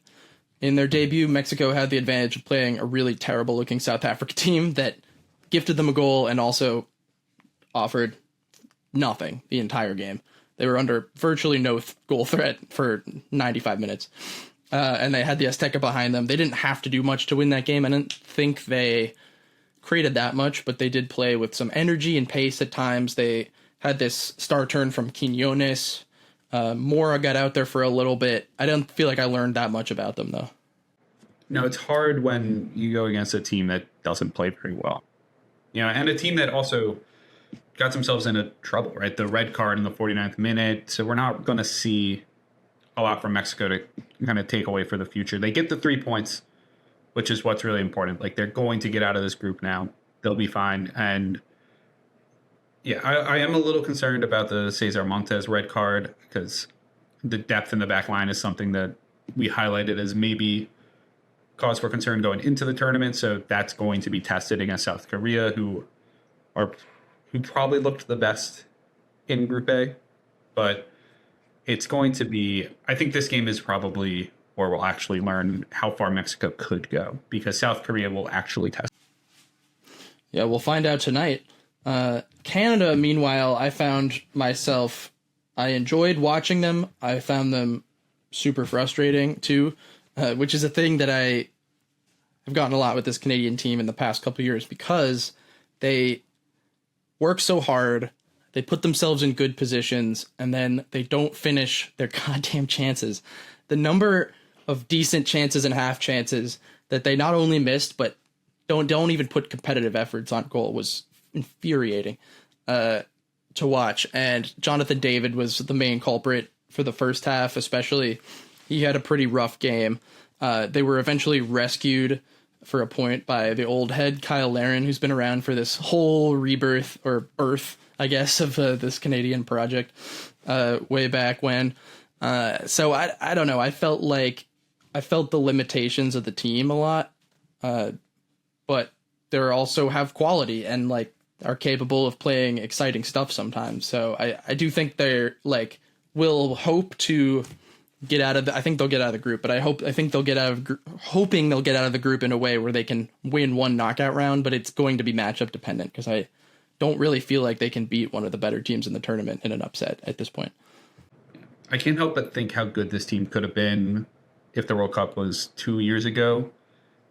in their debut. Mexico had the advantage of playing a really terrible-looking South Africa team that gifted them a goal and also offered nothing the entire game. They were under virtually no goal threat for 95 minutes. And they had the Azteca behind them. They didn't have to do much to win that game. I didn't think they created that much, but they did play with some energy and pace at times. They had this star turn from Quiñones. Mora got out there for a little bit. I don't feel like I learned that much about them, though. No, it's hard when you go against a team that doesn't play very well. And a team that also got themselves into trouble, right? The red card in the 49th minute. So we're not going to see a lot from Mexico to kind of take away for the future. They get the 3 points, which is what's really important. Like, they're going to get out of this group now. They'll be fine. And yeah, I am a little concerned about the Cesar Montes red card, because the depth in the back line is something that we highlighted as maybe cause for concern going into the tournament. So that's going to be tested against South Korea, who probably looked the best in Group A. But it's going to be, I think this game is probably where we'll actually learn how far Mexico could go, because South Korea will actually test. Yeah, we'll find out tonight. Canada, meanwhile, I enjoyed watching them. I found them super frustrating too, which is a thing that I have gotten a lot with this Canadian team in the past couple of years, because they work so hard. They put themselves in good positions, and then they don't finish their goddamn chances. The number of decent chances and half chances that they not only missed, but don't even put competitive efforts on goal was infuriating to watch. And Jonathan David was the main culprit for the first half, especially. He had a pretty rough game. They were eventually rescued for a point by the old head, Kyle Larin, who's been around for this whole rebirth or birth, I guess, of this Canadian project way back when. So I don't know. I felt the limitations of the team a lot, but they also have quality and like are capable of playing exciting stuff sometimes. So I do think they're like will hope to get out of I think they'll get out of the group, but hoping they'll get out of the group in a way where they can win one knockout round, but it's going to be matchup dependent, because I don't really feel like they can beat one of the better teams in the tournament in an upset at this point. I can't help but think how good this team could have been if the World Cup was 2 years ago.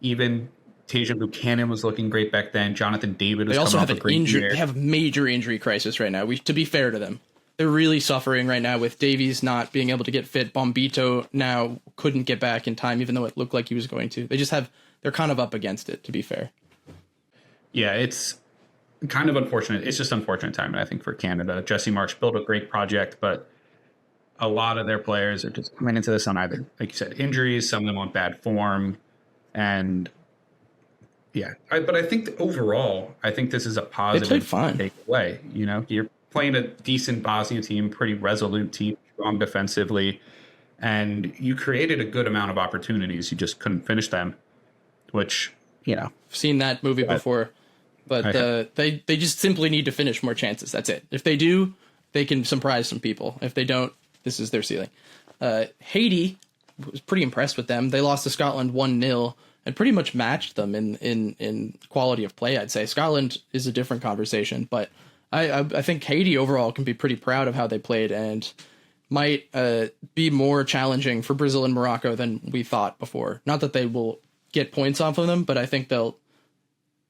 Even Tajan Buchanan was looking great back then. Jonathan David was coming off a great year. They have a major injury crisis right now. To be fair to them, they're really suffering right now with Davies not being able to get fit. Bombito now couldn't get back in time, even though it looked like he was going to. They're kind of up against it, to be fair. Yeah, it's kind of unfortunate. It's just unfortunate timing, I think, for Canada. Jesse Marsh built a great project, but a lot of their players are just coming into this on either, like you said, injuries, some of them on bad form. And yeah, but I think overall, I think this is a positive takeaway. You're playing a decent Bosnia team, pretty resolute team, strong defensively, and you created a good amount of opportunities. You just couldn't finish them, which, I've seen that movie before. But they just simply need to finish more chances. That's it. If they do, they can surprise some people. If they don't, this is their ceiling. Haiti was pretty impressed with them. They lost to Scotland 1-0 and pretty much matched them in quality of play, I'd say. Scotland is a different conversation, but I think Haiti overall can be pretty proud of how they played and might be more challenging for Brazil and Morocco than we thought before. Not that they will get points off of them, but I think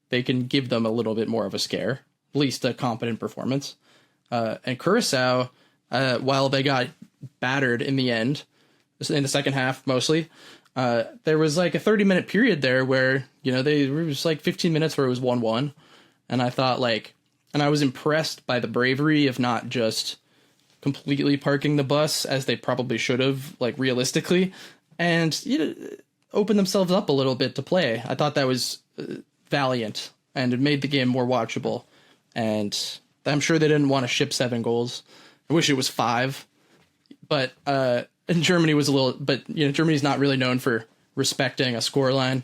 they can give them a little bit more of a scare, at least a competent performance. And Curacao, while they got battered in the end, in the second half mostly, there was like a 30-minute period there where, there was like 15 minutes where it was 1-1. And I thought and I was impressed by the bravery of not just completely parking the bus as they probably should have, realistically, and open themselves up a little bit to play. I thought that was valiant, and it made the game more watchable. And I'm sure they didn't want to ship 7 goals. I wish it was 5, but and Germany was Germany's not really known for respecting a scoreline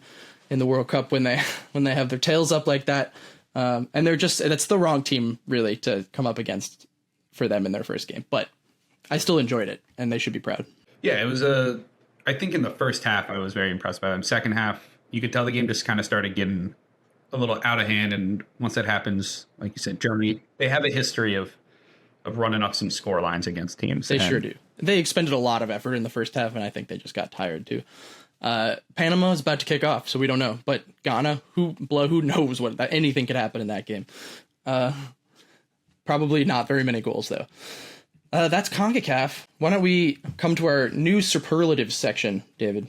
in the World Cup when they have their tails up like that. And that's the wrong team really to come up against for them in their first game, but I still enjoyed it and they should be proud. Yeah, it was I think in the first half, I was very impressed by them. Second half, you could tell the game just kind of started getting a little out of hand. And once that happens, like you said, Germany, they have a history of running up some score lines against teams. They sure do. They expended a lot of effort in the first half, and I think they just got tired too. Panama is about to kick off, so we don't know. But Ghana, who knows anything could happen in that game. Probably not very many goals, though. That's CONCACAF. Why don't we come to our new superlatives section, David?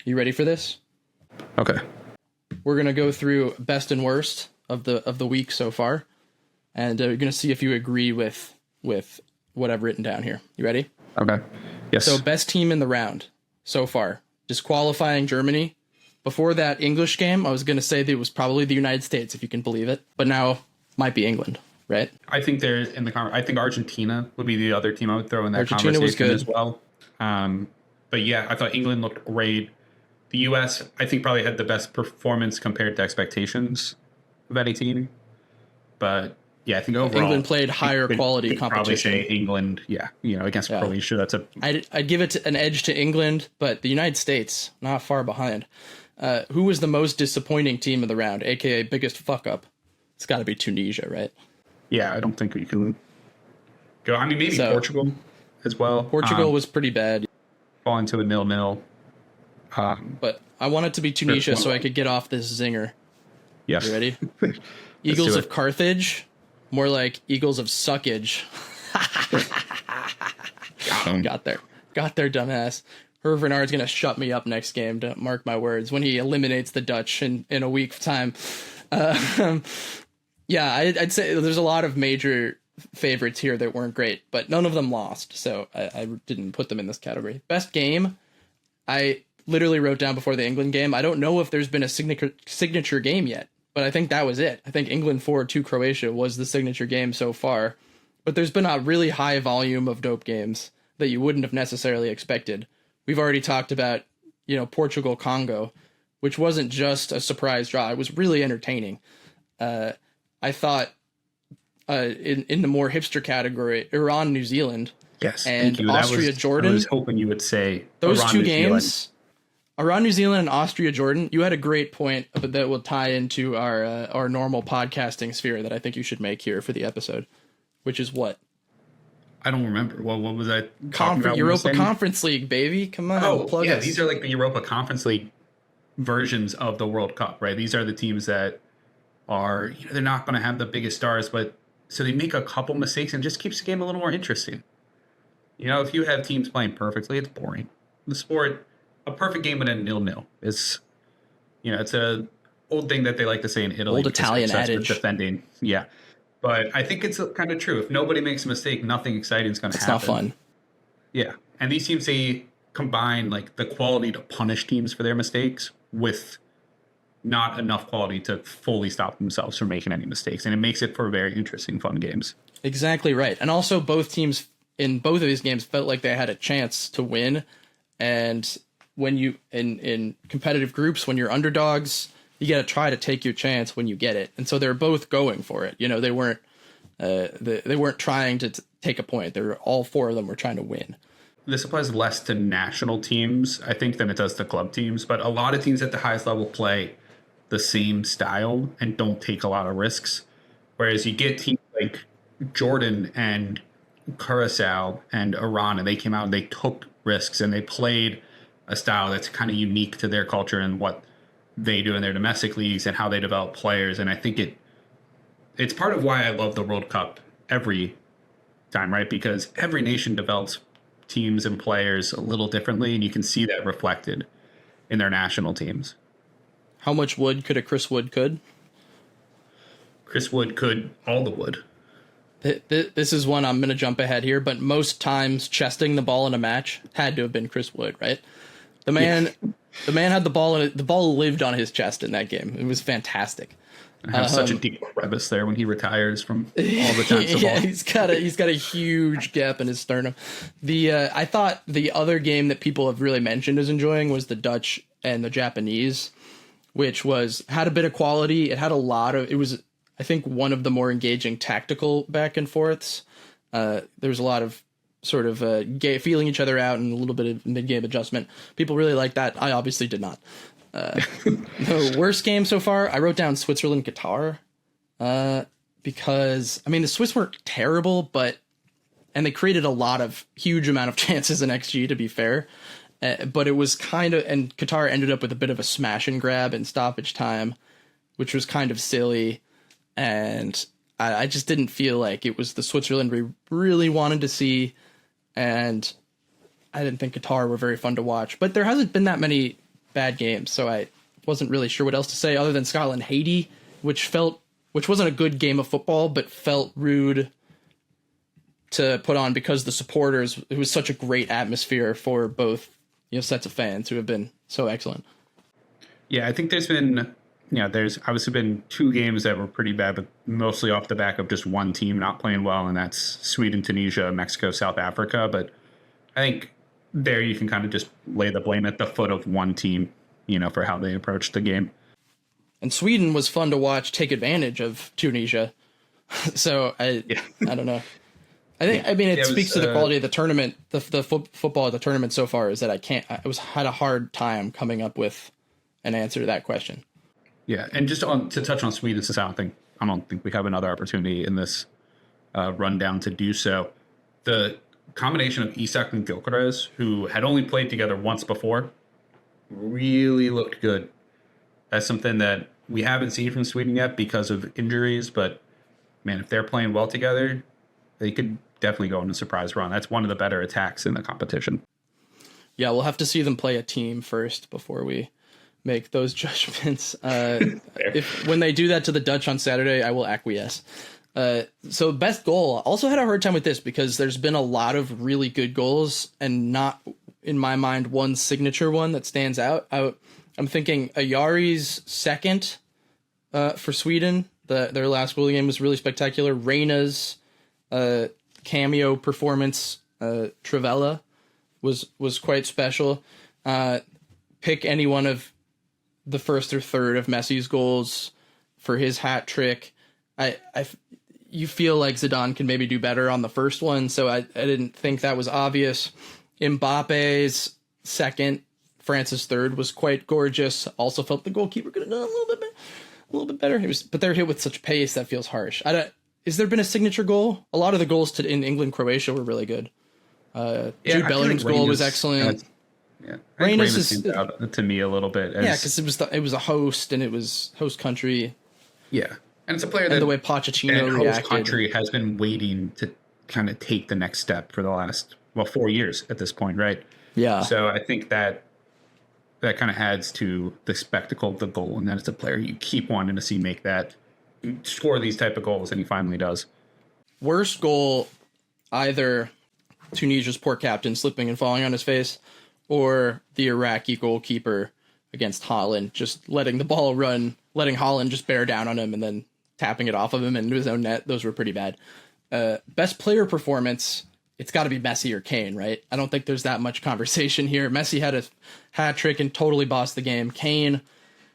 You ready for this? Okay. We're going to go through best and worst of the week so far, and you're going to see if you agree with what I've written down here. You ready? Okay. Yes. So best team in the round so far, disqualifying Germany. Before that English game, I was going to say that it was probably the United States, if you can believe it, but now might be England, right? I think they're in the I think Argentina would be the other team I would throw in that Argentina conversation was good as well. But yeah, I thought England looked great. The U.S., I think, probably had the best performance compared to expectations of any team. But yeah, I think overall England played higher quality competition. Probably say England, against Croatia. That's I'd give it an edge to England, but the United States not far behind. Who was the most disappointing team of the round, aka biggest fuck up? It's got to be Tunisia, right? Yeah, I don't think we can go. I mean, maybe Portugal as well. Portugal was pretty bad. Falling to a 0-0. But I want it to be Tunisia so I could get off this zinger. Yes. You ready? Eagles of Carthage. More like Eagles of Suckage. Got there, dumbass. Hervé Renard's going to shut me up next game, to mark my words, when he eliminates the Dutch in a week's time. Yeah, I'd say there's a lot of major favorites here that weren't great, but none of them lost, so I didn't put them in this category. Best game, I literally wrote down before the England game. I don't know if there's been a signature game yet, but I think that was it. I think England 4-2 Croatia was the signature game so far, but there's been a really high volume of dope games that you wouldn't have necessarily expected. We've already talked about, Portugal, Congo, which wasn't just a surprise draw. It was really entertaining. I thought in the more hipster category, Iran, New Zealand, yes, and Austria, Jordan. I was hoping you would say those Iran, two New games. Zealand. Iran, New Zealand, and Austria, Jordan. You had a great point that will tie into our normal podcasting sphere that I think you should make here for the episode, which is what? I don't remember. What was I Europa Conference League, baby. Come on. Oh, yeah. These are like the Europa Conference League versions of the World Cup, right? These are the teams that are, they're not going to have the biggest stars, but so they make a couple mistakes and just keeps the game a little more interesting. If you have teams playing perfectly, it's boring. The sport, a perfect game with a 0-0 is, it's a old thing that they like to say in Italy. Old Italian adage. Defending. Yeah. But I think it's kind of true. If nobody makes a mistake, nothing exciting is going to happen. It's not fun. Yeah. And these teams, they combine the quality to punish teams for their mistakes with not enough quality to fully stop themselves from making any mistakes. And it makes it for very interesting, fun games. Exactly right. And also both teams in both of these games felt like they had a chance to win. And when you, in competitive groups, when you're underdogs, you got to try to take your chance when you get it. And so they're both going for it. You know, they weren't trying to take a point. All four of them were trying to win. This applies less to national teams, I think, than it does to club teams. But a lot of teams at the highest level play the same style and don't take a lot of risks. Whereas you get teams like Jordan and Curacao and Iran, and they came out and they took risks and they played a style that's kind of unique to their culture and what they do in their domestic leagues and how they develop players. And I think it's part of why I love the World Cup every time, right? Because every nation develops teams and players a little differently, and you can see that reflected in their national teams. How much wood could a Chris Wood could? Chris Wood could all the wood. This is one I'm going to jump ahead here, but most times chesting the ball in a match had to have been Chris Wood, right? The man had the ball, and the ball lived on his chest in that game. It was fantastic. I have such a deep crevice there when he retires from all the times the ball. He's got a huge gap in his sternum. I thought the other game that people have really mentioned as enjoying was the Dutch and the Japanese, which had a bit of quality. It had it was, I think, one of the more engaging tactical back and forths. There was a lot of sort of feeling each other out and a little bit of mid-game adjustment. People really liked that. I obviously did not. The worst game so far, I wrote down Switzerland, Qatar, because, I mean, the Swiss weren't terrible, and they created huge amount of chances in XG, to be fair. But it was and Qatar ended up with a bit of a smash and grab in stoppage time, which was kind of silly. And I just didn't feel like it was the Switzerland we really wanted to see. And I didn't think Qatar were very fun to watch. But there hasn't been that many bad games, so I wasn't really sure what else to say other than Scotland Haiti, which wasn't a good game of football, but felt rude to put on because the supporters, it was such a great atmosphere for both, sets of fans who have been so excellent. Yeah, I think there's obviously been two games that were pretty bad, but mostly off the back of just one team not playing well, and that's Sweden, Tunisia, Mexico, South Africa. But I think there you can kind of just lay the blame at the foot of one team, for how they approached the game. And Sweden was fun to watch take advantage of Tunisia. So I don't know. It speaks to the quality of the tournament. The football of the tournament so far is that had a hard time coming up with an answer to that question. Yeah, and just to touch on Sweden, since I don't think we have another opportunity in this rundown to do so. The combination of Isak and Gyökeres, who had only played together once before, really looked good. That's something that we haven't seen from Sweden yet because of injuries, but man, if they're playing well together, they could definitely go on a surprise run. That's one of the better attacks in the competition. Yeah, we'll have to see them play a team first before we make those judgments. When they do that to the Dutch on Saturday, I will acquiesce. So best goal. Also had a hard time with this because there's been a lot of really good goals and not, in my mind, one signature one that stands out. I'm thinking Ayari's second for Sweden. Their last goal game was really spectacular. Reyna's cameo performance, Trivella, was quite special. Pick any one of the first or third of Messi's goals for his hat trick. You feel like Zidane can maybe do better on the first one, so I didn't think that was obvious. Mbappe's second, France's third was quite gorgeous. Also felt the goalkeeper could have done a little bit better. But they're hit with such pace that feels harsh. Is there been a signature goal? A lot of the goals in England, Croatia were really good. Jude Bellingham's goal was excellent. Reyna's stands out to me a little bit. Because it was a host and it was host country. Yeah, and it's a player that the way Pochettino host reacted. Country has been waiting to kind of take the next step for the last 4 years at this point, right? Yeah. So I think that kind of adds to the spectacle of the goal, and that it's a player you keep wanting to see score these type of goals, and he finally does. Worst goal, either Tunisia's poor captain slipping and falling on his face, or the Iraqi goalkeeper against Holland, just letting the ball run, letting Holland just bear down on him and then tapping it off of him into his own net. Those were pretty bad. Best player performance, it's got to be Messi or Kane, right? I don't think there's that much conversation here. Messi had a hat trick and totally bossed the game. Kane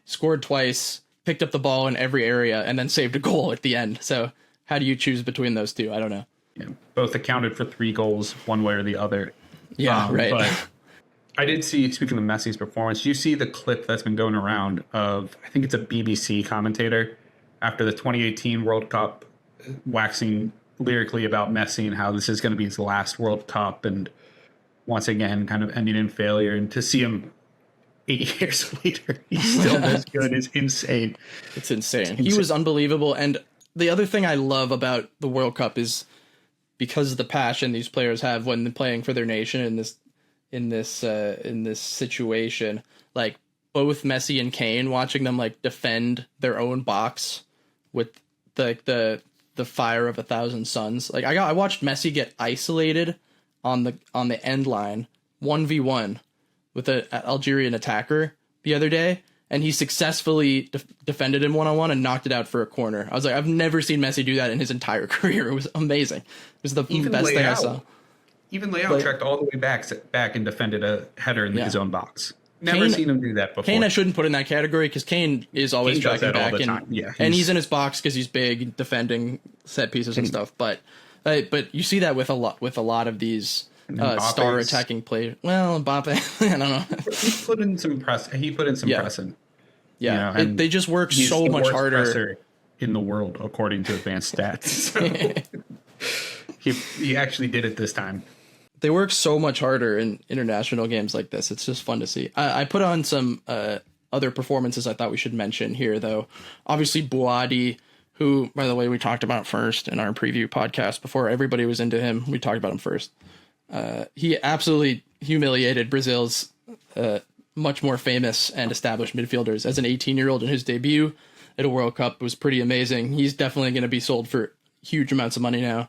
scored twice, picked up the ball in every area, and then saved a goal at the end. So how do you choose between those two? I don't know. Yeah, both accounted for 3 goals, one way or the other. Yeah, right. But I did see, speaking of Messi's performance, you see the clip that's been going around of, I think it's a BBC commentator after the 2018 World Cup, waxing lyrically about Messi and how this is going to be his last World Cup, and once again kind of ending in failure. And to see him 8 years later, he's still this good is insane. It's insane. He was unbelievable. And the other thing I love about the World Cup is because of the passion these players have when playing for their nation in this situation. Like both Messi and Kane, watching them like defend their own box with the fire of 1,000 suns. Like I watched Messi get isolated on the end line 1v1 with an Algerian attacker the other day, and he successfully defended him one-on-one and knocked it out for a corner. I was like, I've never seen Messi do that in his entire career. It was amazing. It was the best thing I saw. Even Leao tracked all the way back and defended a header in his own box. Never seen him do that before. Kane I shouldn't put in that category because Kane is always tracking back, and he's in his box because he's big, defending set pieces and stuff. But you see that with a lot of these star attacking players. Well, Mbappe, I don't know. He put in some pressing. Yeah, you know, they just work so much harder in the world according to advanced stats. So he actually did it this time. They work so much harder in international games like this. It's just fun to see. I put on some other performances I thought we should mention here, though. Obviously, Buadi, who, by the way, we talked about first in our preview podcast before everybody was into him. We talked about him first. He absolutely humiliated Brazil's much more famous and established midfielders as an 18-year-old in his debut at a World Cup. It was pretty amazing. He's definitely going to be sold for huge amounts of money now.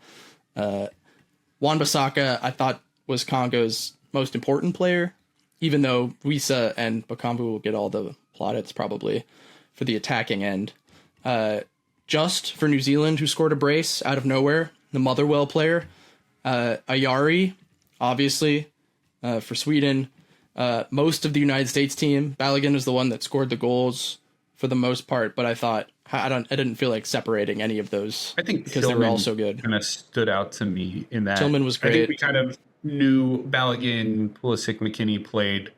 Wan-Bissaka, I thought, was Congo's most important player, even though Wissa and Bakambu will get all the plaudits probably for the attacking end. Just for New Zealand, who scored a brace out of nowhere, the Motherwell player. Ayari, obviously, for Sweden. Most of the United States team, Balogun is the one that scored the goals for the most part, but I thought I didn't feel like separating any of those. I think because they were all so good. Kind of stood out to me in that. Tillman was great. I think we kind of knew Balogun, Pulisic, McKinney played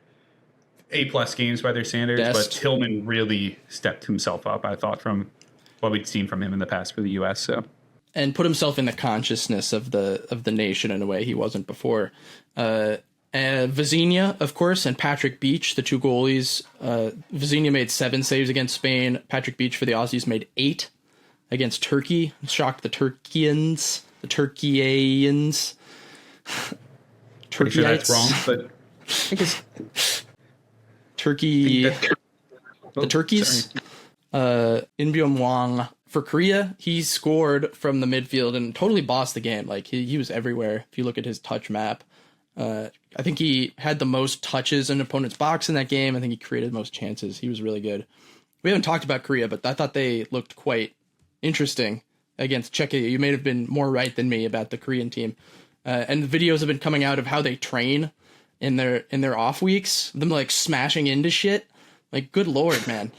A+ games by their standards, but Tillman really stepped himself up, I thought, from what we'd seen from him in the past for the U.S. So. And put himself in the consciousness of the nation in a way he wasn't before. Vozinha, of course, and Patrick Beach, the two goalies. Vozinha made 7 saves against Spain. Patrick Beach for the Aussies made 8 against Turkey. Shocked the Turkians. Pretty sure that's wrong, but I think it's Turkey. The Turkeys. Inbyom Wang for Korea. He scored from the midfield and totally bossed the game. Like he was everywhere. If you look at his touch map, I think he had the most touches in opponent's box in that game. I think he created the most chances. He was really good. We haven't talked about Korea, but I thought they looked quite interesting against Czechia. You may have been more right than me about the Korean team. And the videos have been coming out of how they train in their off weeks, them like smashing into shit. Like, good Lord, man.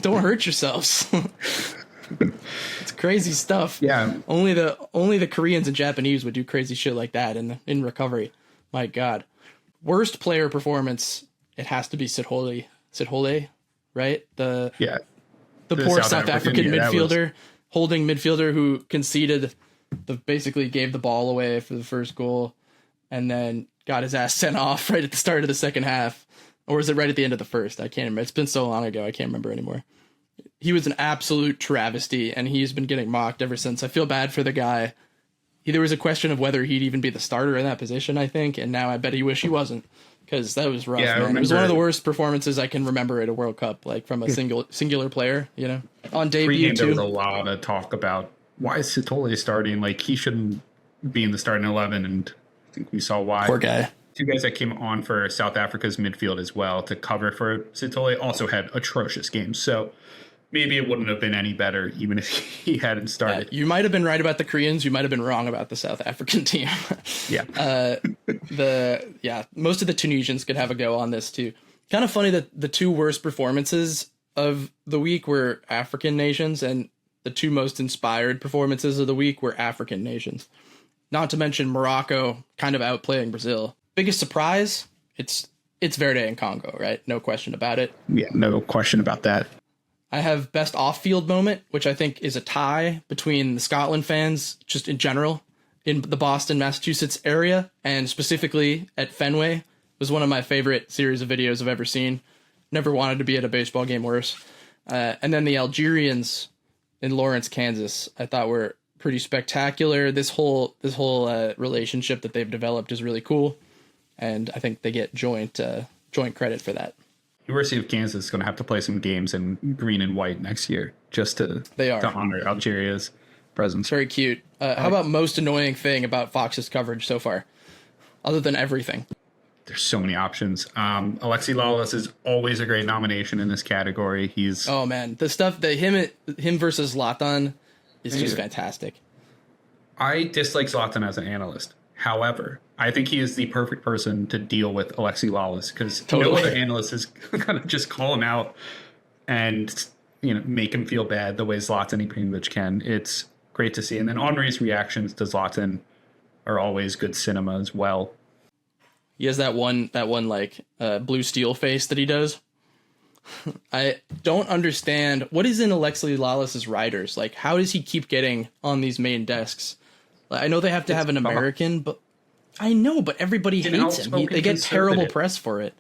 Don't hurt yourselves. It's crazy stuff. Yeah. Only the Koreans and Japanese would do crazy shit like that in recovery. My God. Worst player performance, it has to be Sithole, right? The poor South African midfielder, holding midfielder who conceded basically gave the ball away for the first goal and then got his ass sent off right at the start of the second half. Or was it right at the end of the first? I can't remember. It's been so long ago. I can't remember anymore. He was an absolute travesty, and he's been getting mocked ever since. I feel bad for the guy. There was a question of whether he'd even be the starter in that position, I think, and now I bet he wish he wasn't, because that was rough, man. It was one of the worst performances I can remember at a World Cup, like from a singular player, you know? On debut, too. There was a lot of talk about why is Sithole starting? Like, he shouldn't be in the starting 11, and I think we saw why. Poor guy. 2 guys that came on for South Africa's midfield as well to cover for Sithole also had atrocious games. So maybe it wouldn't have been any better even if he hadn't started. You might have been right about the Koreans. You might have been wrong about the South African team. Yeah. Most of the Tunisians could have a go on this too. Kind of funny that the 2 worst performances of the week were African nations, and the two most inspired performances of the week were African nations. Not to mention Morocco kind of outplaying Brazil. Biggest surprise, it's Verdean Congo, right? No question about it. Yeah, no question about that. I have best off-field moment, which I think is a tie between the Scotland fans, just in general, in the Boston, Massachusetts area, and specifically at Fenway. It was one of my favorite series of videos I've ever seen. Never wanted to be at a baseball game worse. And then the Algerians in Lawrence, Kansas, I thought were pretty spectacular. This whole relationship that they've developed is really cool, and I think they get joint credit for that. University of Kansas is going to have to play some games in green and white next year just to honor Algeria's presence. Very cute. How about most annoying thing about Fox's coverage so far, other than everything? There's so many options. Alexi Lalas is always a great nomination in this category. Oh man, the stuff that him versus Zlatan is just fantastic. I dislike Zlatan as an analyst. However, I think he is the perfect person to deal with Alexi Lalas, because no other analyst is going to just call him out and make him feel bad the way Zlatan Ibrahimovic can. It's great to see. And then Henri's reactions to Zlatan are always good cinema as well. He has that one like blue steel face that he does. I don't understand what is in Alexi Lalas's riders. Like, how does he keep getting on these main desks? I know they have to have an American, but I know, but everybody hates him. They get terrible press for it.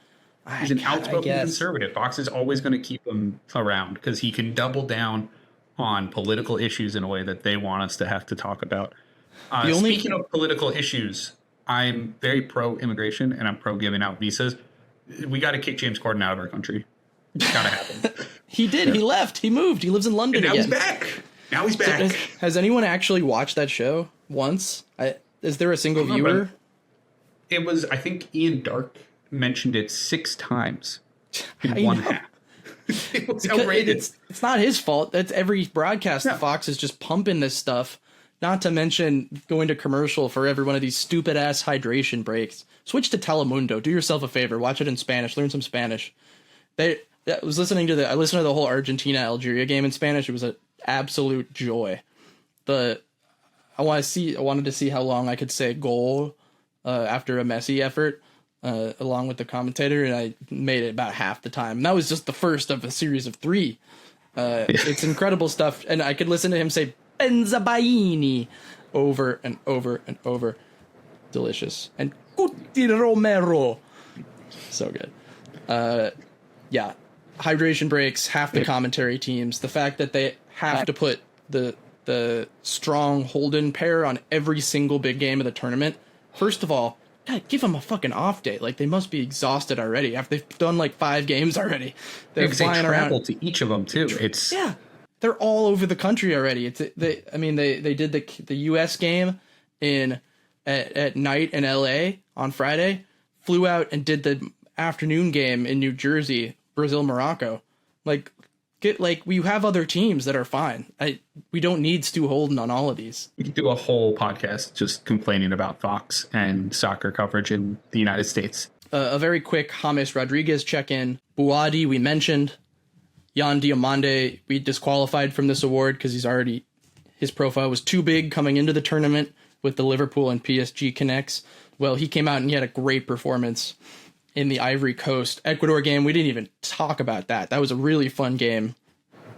He's an outspoken conservative. Fox is always going to keep him around because he can double down on political issues in a way that they want us to have to talk about. Speaking of political issues, I'm very pro-immigration and I'm pro-giving out visas. We got to kick James Corden out of our country. It's got to happen. He did. Yeah. He left. He moved. He lives in London and again. Now he's back. So has anyone actually watched that show once? Is there a single viewer? It was, I think Ian Dark mentioned it 6 times in one half. It was outrageous. It's not his fault. That's every broadcast. No. Fox is just pumping this stuff. Not to mention going to commercial for every one of these stupid ass hydration breaks. Switch to Telemundo. Do yourself a favor. Watch it in Spanish. Learn some Spanish. I listened to the whole Argentina Algeria game in Spanish. It was an absolute joy. I wanted to see how long I could say goal after a Messi effort, along with the commentator, and I made it about half the time. And that was just the first of a series of 3. It's incredible stuff, and I could listen to him say Benzabaini over and over and over. Delicious. And Cuti Romero. So good. Yeah. Hydration breaks, half the commentary teams. The fact that they have to put the strong Holden pair on every single big game of the tournament. First of all, God, give them a fucking off day. Like, they must be exhausted already after they've done like 5 games already. They're flying around to each of them too. They're all over the country already. They did the US game at night in LA on Friday, flew out and did the afternoon game in New Jersey, Brazil, Morocco. We have other teams that are fine. We don't need Stu Holden on all of these. We could do a whole podcast just complaining about Fox and soccer coverage in the United States. A very quick James Rodriguez check-in. Buadi, we mentioned. Jan Diomande, we disqualified from this award because his profile was too big coming into the tournament with the Liverpool and PSG connects. Well, he came out and he had a great performance in the Ivory Coast Ecuador game. We didn't even talk about that. That was a really fun game.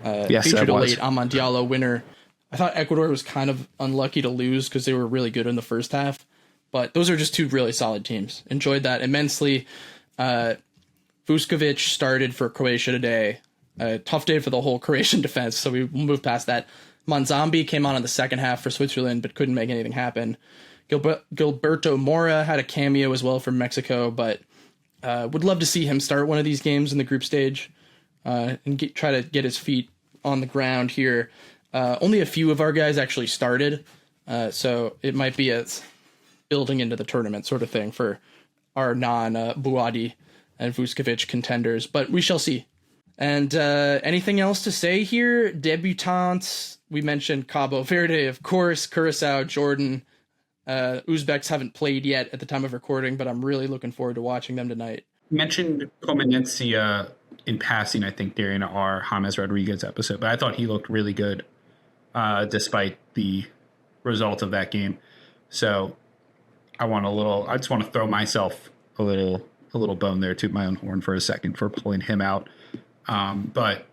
Yes, featured a late Amand Diallo winner. I thought Ecuador was kind of unlucky to lose because they were really good in the first half. But those are just 2 really solid teams. Enjoyed that immensely. Vuskovic started for Croatia today. Tough day for the whole Croatian defense, so we moved past that. Monzambi came on in the second half for Switzerland, but couldn't make anything happen. Gilberto Mora had a cameo as well from Mexico, but would love to see him start one of these games in the group stage and try to get his feet on the ground here. Only a few of our guys actually started, so it might be a building into the tournament sort of thing for our non-Buadi and Vuskovic contenders, but we shall see. And anything else to say here? Debutants, we mentioned Cabo Verde, of course, Curacao, Jordan. Uzbeks haven't played yet at the time of recording, but I'm really looking forward to watching them tonight. You mentioned Comenencia in passing, I think, during our James Rodriguez episode, but I thought he looked really good despite the result of that game. So I just want to throw myself a little bone there, toot my own horn for a second for pulling him out. But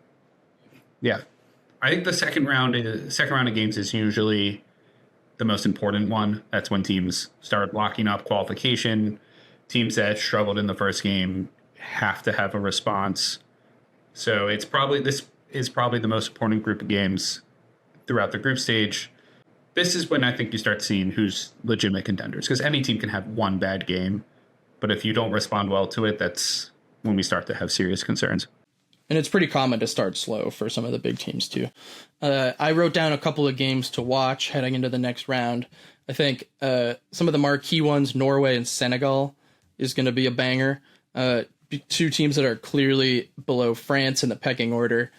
yeah, I think the second round of games is usually the most important one. That's when teams start locking up qualification. Teams that struggled in the first game have to have a response. So this is probably the most important group of games throughout the group stage. This is when I think you start seeing who's legitimate contenders, because any team can have one bad game, but if you don't respond well to it, that's when we start to have serious concerns. And it's pretty common to start slow for some of the big teams too. I wrote down a couple of games to watch heading into the next round. I think some of the marquee ones, Norway and Senegal, is going to be a banger. Two teams that are clearly below France in the pecking order,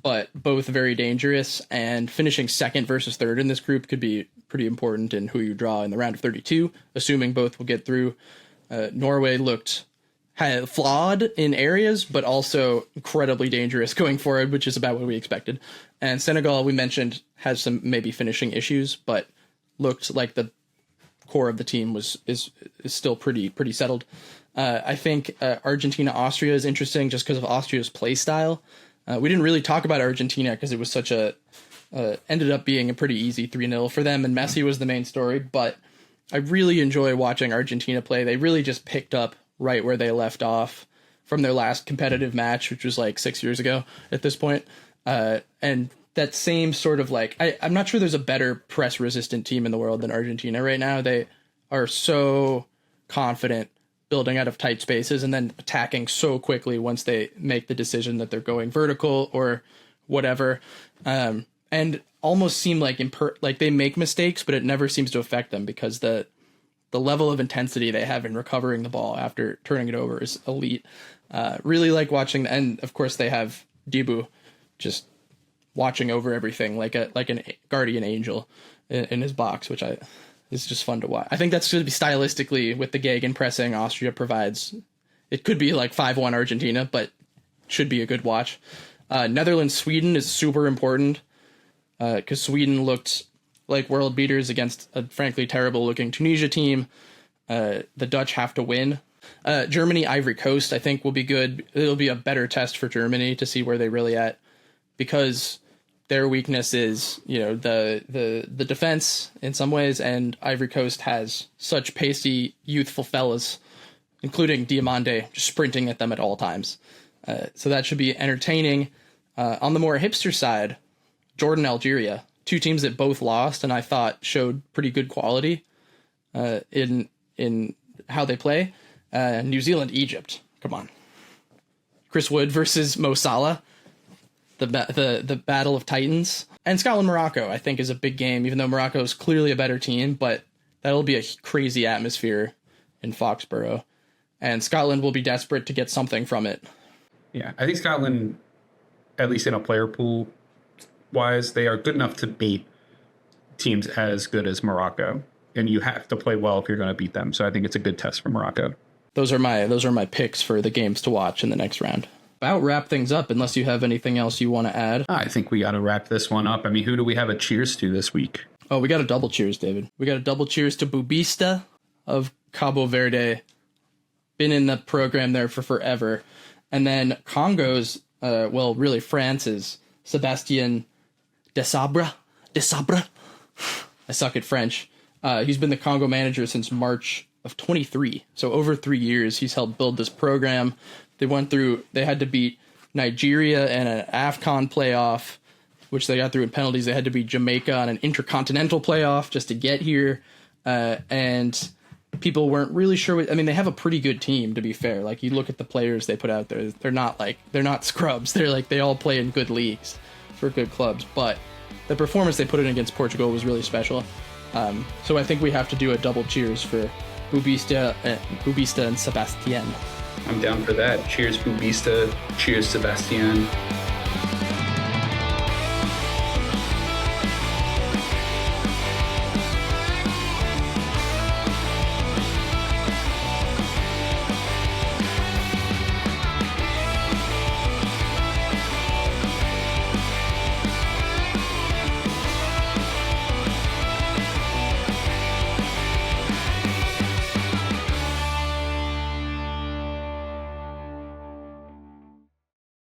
but both very dangerous, and finishing second versus third in this group could be pretty important in who you draw in the round of 32, assuming both will get through. Norway looked flawed in areas, but also incredibly dangerous going forward, which is about what we expected. And Senegal, we mentioned, has some maybe finishing issues, but looked like the core of the team is still pretty settled. I think Argentina-Austria is interesting just because of Austria's play style. We didn't really talk about Argentina because it was such ended up being a pretty easy 3-0 for them, and Messi was the main story, but I really enjoy watching Argentina play. They really just picked up right where they left off from their last competitive match, which was like 6 years ago at this point. And that same sort of I'm not sure there's a better press-resistant team in the world than Argentina right now. They are so confident building out of tight spaces and then attacking so quickly once they make the decision that they're going vertical or whatever. And almost seem like they make mistakes, but it never seems to affect them because the level of intensity they have in recovering the ball after turning it over is elite. Really like watching, and of course they have Dibu just watching over everything like an guardian angel in his box, which is just fun to watch. I think that's going to be stylistically with the gegenpressing Austria provides. It could be like 5-1 Argentina, but should be a good watch. Netherlands-Sweden is super important because Sweden looked like world beaters against a frankly terrible-looking Tunisia team. The Dutch have to win. Germany-Ivory Coast, I think, will be good. It'll be a better test for Germany to see where they really at, because their weakness is, the defense in some ways, and Ivory Coast has such pasty, youthful fellas, including Diamande, just sprinting at them at all times. So that should be entertaining. On the more hipster side, Jordan-Algeria, two teams that both lost and I thought showed pretty good quality in how they play. New Zealand-Egypt, come on. Chris Wood versus Mo Salah, the battle of titans. And Scotland-Morocco, I think, is a big game, even though Morocco is clearly a better team, but that'll be a crazy atmosphere in Foxborough. And Scotland will be desperate to get something from it. Yeah, I think Scotland, at least in a player pool wise, they are good enough to beat teams as good as Morocco, and you have to play well if you're going to beat them. So I think it's a good test for Morocco. Those are my picks for the games to watch in the next round. About wrap things up, unless you have anything else you want to add. I think we got to wrap this one up. I mean, who do we have a cheers to this week? Oh, we got a double cheers, David. We got a double cheers to Bubista of Cabo Verde. Been in the program there for forever. And then Congo's, really France's, Sebastien Desabre. I suck at French. He's been the Congo manager since March of 23. So over 3 years, he's helped build this program. They had to beat Nigeria in an AFCON playoff, which they got through in penalties. They had to beat Jamaica on an intercontinental playoff just to get here. And people weren't really sure. They have a pretty good team, to be fair. Like, you look at the players they put out there, they're not scrubs. They all play in good leagues for good clubs. But the performance they put in against Portugal was really special. So I think we have to do a double cheers for Bubista and Sebastien. I'm down for that. Cheers, Bubista. Cheers, Sebastien.